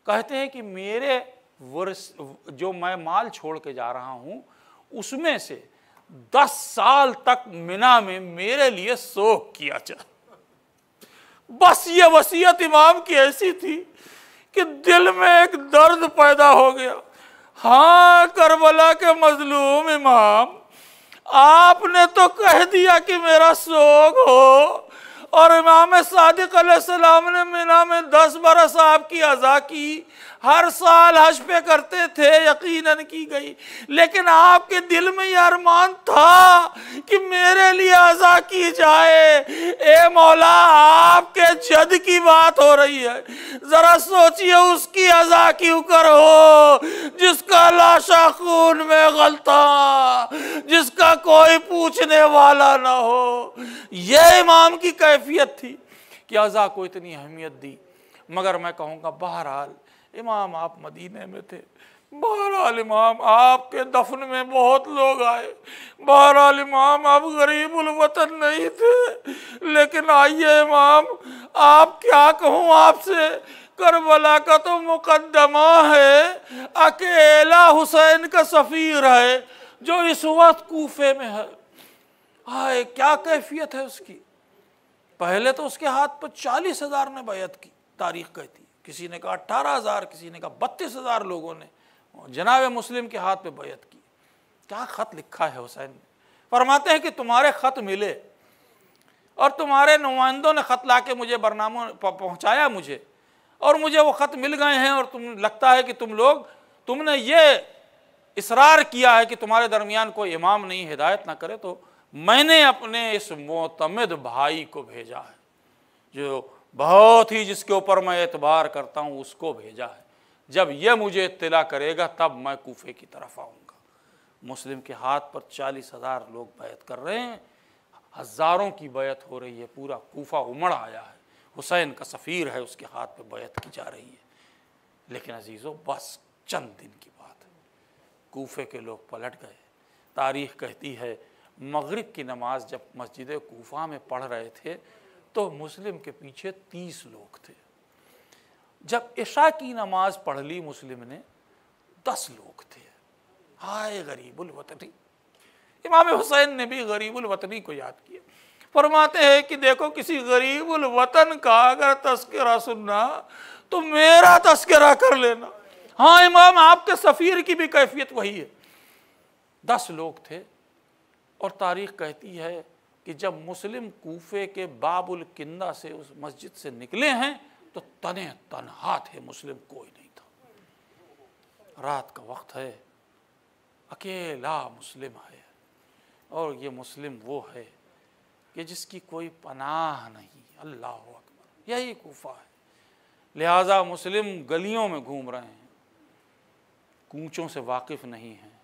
कहते हैं कि मेरे जो मैं माल छोड़ के जा रहा हूँ उसमें से 10 साल तक मिना में मेरे लिए शोक किया जाए। बस ये वसीयत इमाम की ऐसी थी कि दिल में एक दर्द पैदा हो गया। हाँ, करबला के मजलूम इमाम, आपने तो कह दिया कि मेरा शोक हो, और इमाम सादिक अलैहिस्सलाम ने मिना में 10 बरस आपकी अज़ा की, हर साल हज पे करते थे, यकीनन की गई, लेकिन आपके दिल में ये अरमान था कि मेरे लिए अज़ा की जाए। ए मौला, आपके जद की बात हो रही है, जरा सोचिए उसकी अज़ा क्यों करो जिसका लाशा खून में गलता, जिसका कोई पूछने वाला ना हो। ये इमाम की कैफियत थी कि अज़ा को इतनी अहमियत दी। मगर मैं कहूँगा, बहरहाल इमाम आप मदीने में थे, बहरहाल इमाम आपके दफन में बहुत लोग आए, बहरहाल इमाम आप गरीबुल वतन नहीं थे, लेकिन आइए इमाम, आप क्या कहूँ आपसे, करबला का तो मुकद्दमा है, अकेला हुसैन का सफ़ीर है जो इस वक्त कूफे में है। हाय, क्या कैफियत है उसकी। पहले तो उसके हाथ पर 40,000 ने बैत की, तारीख कहती है। किसी ने कहा 18,000, किसी ने कहा 32,000 लोगों ने जनाब मुस्लिम के हाथ पे बैत की। क्या ख़त लिखा है हुसैन ने? फरमाते हैं कि तुम्हारे ख़त मिले और तुम्हारे नुमाइंदों ने ख़त ला के मुझे बरनामों पहुँचाया मुझे, और मुझे वो ख़त मिल गए हैं, और तुम लगता है कि तुमने ये इसरार किया है कि तुम्हारे दरमियान कोई इमाम नहीं, हिदायत ना करे, तो मैंने अपने इस मोतमिद भाई को भेजा है, जो बहुत ही जिसके ऊपर मैं एतबार करता हूँ उसको भेजा है। जब यह मुझे इत्तला करेगा तब मैं कूफे की तरफ आऊँगा। मुस्लिम के हाथ पर 40,000 लोग बैत कर रहे हैं, हज़ारों की बैत हो रही है, पूरा कूफा उमड़ आया है, हुसैन का सफ़ीर है, उसके हाथ पे बैत की जा रही है। लेकिन अजीज़ों, बस चंद दिन की बात है, कूफे के लोग पलट गए। तारीख़ कहती है मगरिब की नमाज जब मस्जिद कूफा में पढ़ रहे थे तो मुस्लिम के पीछे 30 लोग थे। जब इशा की नमाज पढ़ ली मुस्लिम ने, 10 लोग थे। हाय गरीबुल वतनी। इमाम हुसैन ने भी गरीबुल वतनी को याद किया। फरमाते हैं कि देखो, किसी गरीबुल वतन का अगर तस्करा सुनना तो मेरा तस्करा कर लेना। हाँ इमाम, आपके सफ़ीर की भी कैफियत वही है। 10 लोग थे, और तारीख़ कहती है कि जब मुस्लिम कूफे के बाबुल किंदा से उस मस्जिद से निकले हैं तो तने तनहा थे, मुस्लिम कोई नहीं था। रात का वक्त है, अकेला मुस्लिम है, और ये मुस्लिम वो है कि जिसकी कोई पनाह नहीं। अल्लाह अकबर। यही कूफा है। लिहाजा मुस्लिम गलियों में घूम रहे हैं, कूचों से वाकिफ़ नहीं हैं।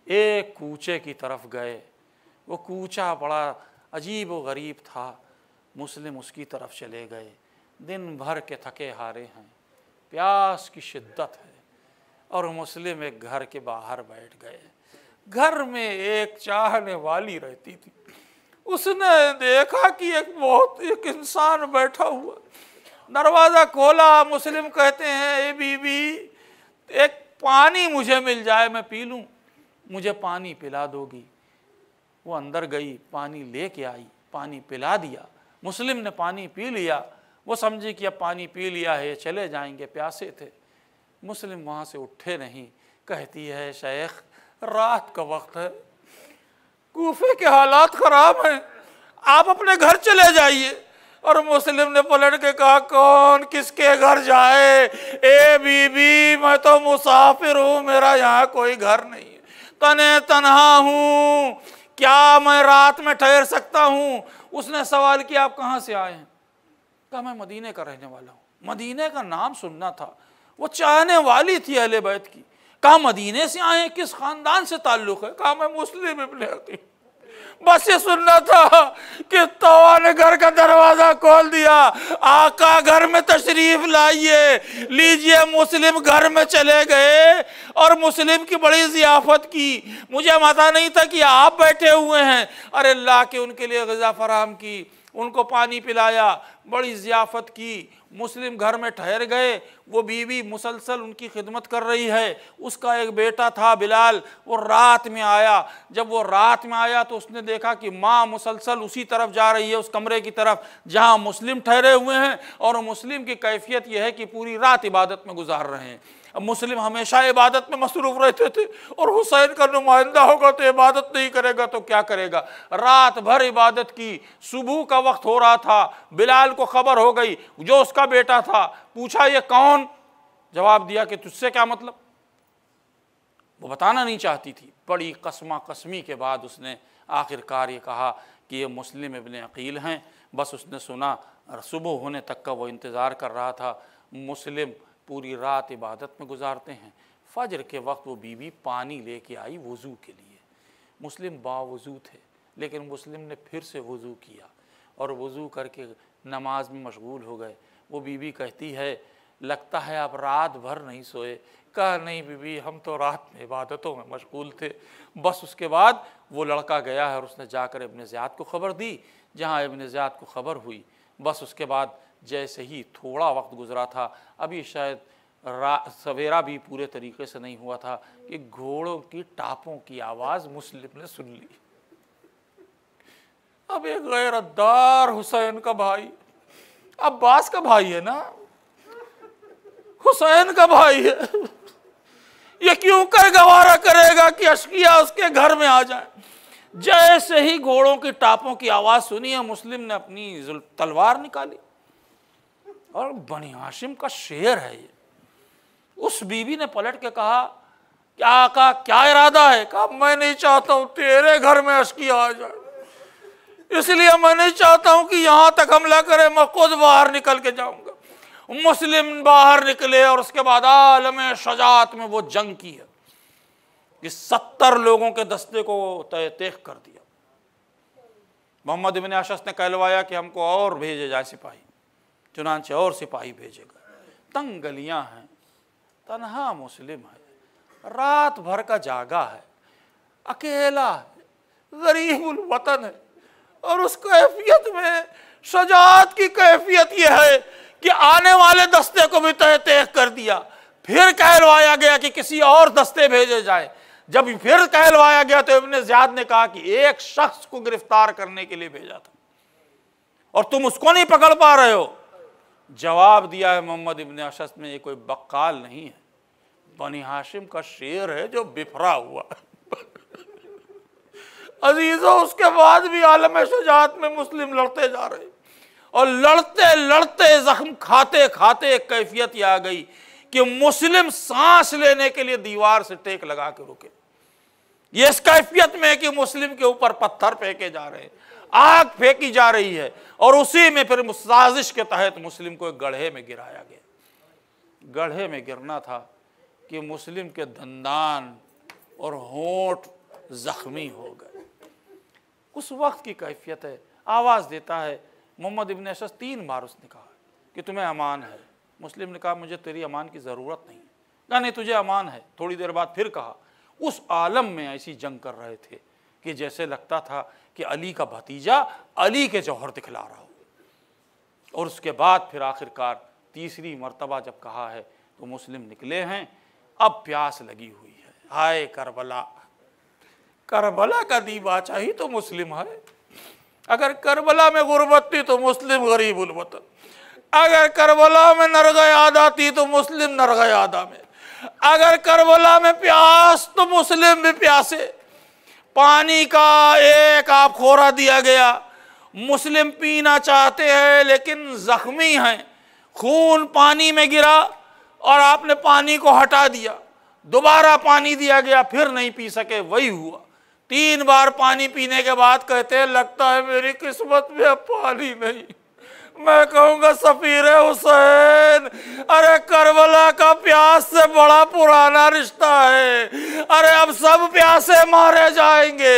एक कूचे की तरफ गए, वो कूचा बड़ा अजीब व गरीब था, मुस्लिम उसकी तरफ चले गए। दिन भर के थके हारे हैं, प्यास की शिद्दत है, और मुस्लिम एक घर के बाहर बैठ गए। घर में एक चाहने वाली रहती थी। उसने देखा कि एक इंसान बैठा हुआ। दरवाज़ा खोला, मुस्लिम कहते हैं ए बीबी, एक पानी मुझे मिल जाए, मैं पी लूँ, मुझे पानी पिला दोगी? वो अंदर गई, पानी लेके आई, पानी पिला दिया। मुस्लिम ने पानी पी लिया। वो समझी कि अब पानी पी लिया है, चले जाएंगे, प्यासे थे। मुस्लिम वहाँ से उठे नहीं। कहती है शेख, रात का वक्त है, कूफे के हालात ख़राब हैं, आप अपने घर चले जाइए। और मुस्लिम ने पलट के कहा, कौन किसके घर जाए? ए बीबी, मैं तो मुसाफिर हूँ, मेरा यहाँ कोई घर नहीं है, तने तनहा हूँ, क्या मैं रात में ठहर सकता हूँ? उसने सवाल किया, आप कहाँ से आए हैं? कहा, मैं मदीने का रहने वाला हूँ। मदीने का नाम सुनना था। वो चाहने वाली थी अहले बैत की। कहा, मदीने से आए हैं, किस ख़ानदान से ताल्लुक़ है? कहा, मैं मुस्लिम इब्ने अकील। बस ये सुनना था कि तवा ने घर का दरवाज़ा खोल दिया, आका घर में तशरीफ़ लाइए, लीजिए। मुस्लिम घर में चले गए और मुस्लिम की बड़ी ज़ियाफ़त की। मुझे पता नहीं था कि आप बैठे हुए हैं। अरे ला के उनके लिए ग़िज़ा फराहम की, उनको पानी पिलाया, बड़ी ज़ियाफ़त की। मुस्लिम घर में ठहर गए। वो बीवी मुसलसल उनकी खिदमत कर रही है। उसका एक बेटा था बिलाल, वो रात में आया। जब वो रात में आया तो उसने देखा कि माँ मुसलसल उसी तरफ जा रही है, उस कमरे की तरफ जहाँ मुस्लिम ठहरे हुए हैं, और मुस्लिम की कैफियत यह है कि पूरी रात इबादत में गुजार रहे हैं। अब मुस्लिम हमेशा इबादत में मसरूफ़ रहते थे, और हुसैन का नुमाइंदा होगा तो इबादत नहीं करेगा तो क्या करेगा? रात भर इबादत की। सुबह का वक्त हो रहा था, बिलाल को खबर हो गई, जो उसका बेटा था। पूछा, ये कौन? जवाब दिया कि तुझसे क्या मतलब? वो बताना नहीं चाहती थी। बड़ी कसमा कसमी के बाद उसने आखिरकार ये कहा कि ये मुस्लिम इब्ने अकील हैं। बस उसने सुना, सुबह होने तक का वो इंतज़ार कर रहा था। मुस्लिम पूरी रात इबादत में गुजारते हैं। फजर के वक्त वो बीवी पानी लेके आई वज़ू के लिए। मुस्लिम बावज़ू थे, लेकिन मुस्लिम ने फिर से वज़ू किया और वज़ू करके नमाज में मशगूल हो गए। वो बीवी कहती है, लगता है आप रात भर नहीं सोए। कहा, नहीं बीवी, हम तो रात में इबादतों में मशगूल थे। बस उसके बाद वो लड़का गया है और उसने जाकर इब्ने ज़ियाद को ख़बर दी। जहाँ इब्ने ज़ियाद को ख़बर हुई, बस उसके बाद जैसे ही थोड़ा वक्त गुजरा था, अभी शायद सवेरा भी पूरे तरीके से नहीं हुआ था, कि घोड़ों की टापों की आवाज़ मुस्लिम ने सुन ली। अब एक गैरतदार हुसैन का भाई, अब्बास का भाई है ना, हुसैन का भाई है, ये क्यों कर गवारा करेगा कि अशकिया उसके घर में आ जाए। जैसे ही घोड़ों की टापों की आवाज सुनी है, मुस्लिम ने अपनी तलवार निकाली और बनी हाशिम का शेर है ये। उस बीवी ने पलट के कहा, क्या आका क्या इरादा है? कहा, मैं नहीं चाहता हूं तेरे घर में अशकिया आ जाए, इसलिए मैं नहीं चाहता हूं कि यहां तक हमला करे, मैं खुद बाहर निकल के जाऊंगा। मुस्लिम बाहर निकले और उसके बाद आलम शजात में वो जंग की है कि 70 लोगों के दस्ते को तहतीक कर दिया। मोहम्मद इब्न अशस ने कहलवाया कि हमको और भेजे जाए सिपाही, चुनांचे और सिपाही भेजे गए। तंग गलियां हैं, तन्हा मुस्लिम है, रात भर का जागा है, अकेला है, गरीबुल वतन है, और उस कैफियत में शजात की कैफियत यह है कि आने वाले दस्ते को भी तहतीक कर दिया। फिर कहलवाया गया कि किसी और दस्ते भेजे जाए। जब फिर कहलवाया गया तो इब्न ज़ियाद ने कहा कि एक शख्स को गिरफ्तार करने के लिए भेजा था और तुम उसको नहीं पकड़ पा रहे हो। जवाब दिया है मोहम्मद इब्न अशस में, ये कोई बक्काल नहीं है, बनी हाशिम का शेर है जो बिफरा हुआ। अजीजों, उसके बाद भी आलम शुजात में मुस्लिम लड़ते जा रहे और लड़ते लड़ते जख्म खाते खाते एक कैफियत आ गई कि मुस्लिम सांस लेने के लिए दीवार से टेक लगा के रुके। ये इस कैफियत में है कि मुस्लिम के ऊपर पत्थर फेंके जा रहे हैं, आग फेंकी जा रही है, और उसी में फिर साजिश के तहत मुस्लिम को एक गड्ढे में गिराया गया। गड्ढे में गिरना था कि मुस्लिम के दंदान और होंठ जख्मी हो गए। उस वक्त की कैफियत है। आवाज़ देता है मोहम्मद इब्न अशस 3 बार उसने कहा कि तुम्हें अमान है। मुस्लिम ने कहा, मुझे तेरी अमान की ज़रूरत नहीं। कहा, नहीं तुझे अमान है। थोड़ी देर बाद फिर कहा। उस आलम में ऐसी जंग कर रहे थे कि जैसे लगता था कि अली का भतीजा अली के जौहर दिखला रहा हो। और उसके बाद फिर आखिरकार तीसरी मर्तबा जब कहा है तो मुस्लिम निकले हैं। अब प्यास लगी हुई है। हाय करबला, करबला का दीबाचा ही तो मुस्लिम है। अगर करबला में गुर्बत थी तो मुस्लिम गरीबुल वतन, अगर करबला में नरगयाद आती तो मुस्लिम नरगयादा में, अगर करबला में प्यास तो मुस्लिम भी प्यासे। पानी का एक आप खोरा दिया गया, मुस्लिम पीना चाहते हैं लेकिन जख्मी हैं, खून पानी में गिरा और आपने पानी को हटा दिया, दोबारा पानी दिया गया, फिर नहीं पी सके। वही हुआ। 3 बार पानी पीने के बाद कहते हैं, लगता है मेरी किस्मत में अब पानी नहीं। मैं कहूँगा सफीर हुसैन, अरे करबला का प्यास से बड़ा पुराना रिश्ता है। अरे अब सब प्यासे मारे जाएंगे।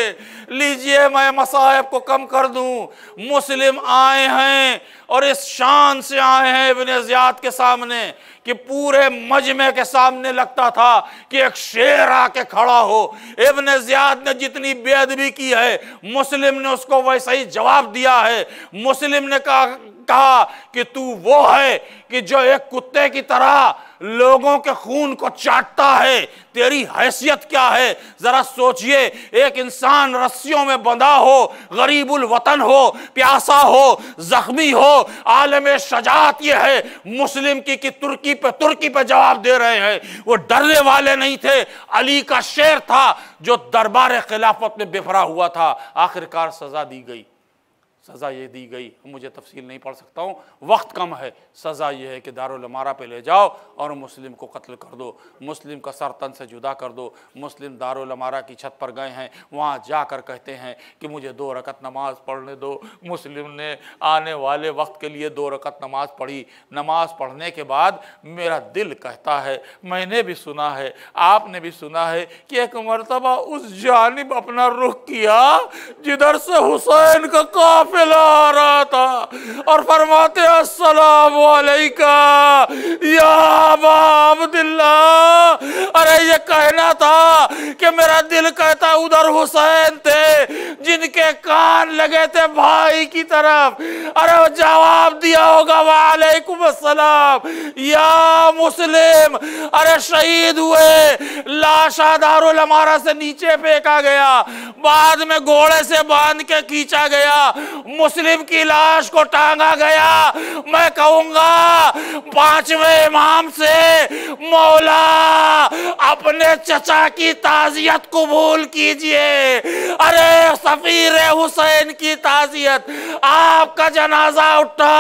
लीजिए मैं मसाइब को कम कर दूं। मुस्लिम आए हैं और इस शान से आए हैं इब्न ज़ियाद के सामने कि पूरे मजमे के सामने लगता था कि एक शेर आके खड़ा हो। इब्न ज़ियाद ने जितनी बेअदबी की है, मुस्लिम ने उसको वैसा ही जवाब दिया है। मुस्लिम ने कहा कि तू वो है कि जो एक कुत्ते की तरह लोगों के खून को चाटता है, तेरी हैसियत क्या है जरा सोचिए। एक इंसान रस्सियों में बंधा हो, गरीबुल वतन हो, प्यासा हो, जख्मी हो, आलम शजात ये है मुस्लिम की कि तुर्की पे जवाब दे रहे हैं। वो डरने वाले नहीं थे। अली का शेर था जो दरबार खिलाफत में बिफरा हुआ था। आखिरकार सजा दी गई। सज़ा ये दी गई, मुझे तफसील नहीं पढ़ सकता हूँ, वक्त कम है। सज़ा ये है कि दारुल अमारा पे ले जाओ और मुस्लिम को कत्ल कर दो, मुस्लिम का सर तन से जुदा कर दो। मुस्लिम दारुल अमारा की छत पर गए हैं, वहाँ जाकर कहते हैं कि मुझे 2 रकत नमाज पढ़ने दो। मुस्लिम ने आने वाले वक्त के लिए 2 रकत नमाज पढ़ी। नमाज पढ़ने के बाद मेरा दिल कहता है, मैंने भी सुना है, आपने भी सुना है कि एक मरतबा उस जानिब अपना रुख किया जिधर से हुसैन का काफिला आ रहा था और फरमाते अस्सलामु अलैका या अबा अब्दुल्लाह। अरे ये कहना था कि मेरा दिल कहता उधर हुसैन थे जिनके कान लगे थे भाई की तरफ। अरे वो जवाब दिया होगा वालेकुम अस्सलाम या मुस्लिम। अरे शहीद हुए, लाश लाशा दारुल अमारा से नीचे फेंका गया, बाद में घोड़े से बांध के खींचा गया, मुस्लिम की लाश को टांगा गया। मैं कहूंगा पांचवें इमाम से, मौला अपने चचा की ताजियत कबूल कीजिए। अरे सफीर हुसैन की ताजियत, आपका जनाजा उठा,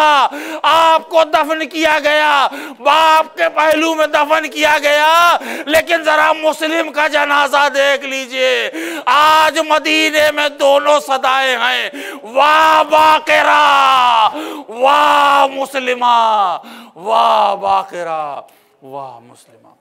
आपको दफन किया गया, बाप के पहलू में दफन किया गया, लेकिन जरा मुस्लिम का जनाजा देख लीजिए। आज मदीने में दोनों सदाएं हैं, वाह बाकिरा, वाह मुस्लिमा, वाह बाकिरा, वाह मुस्लिमा।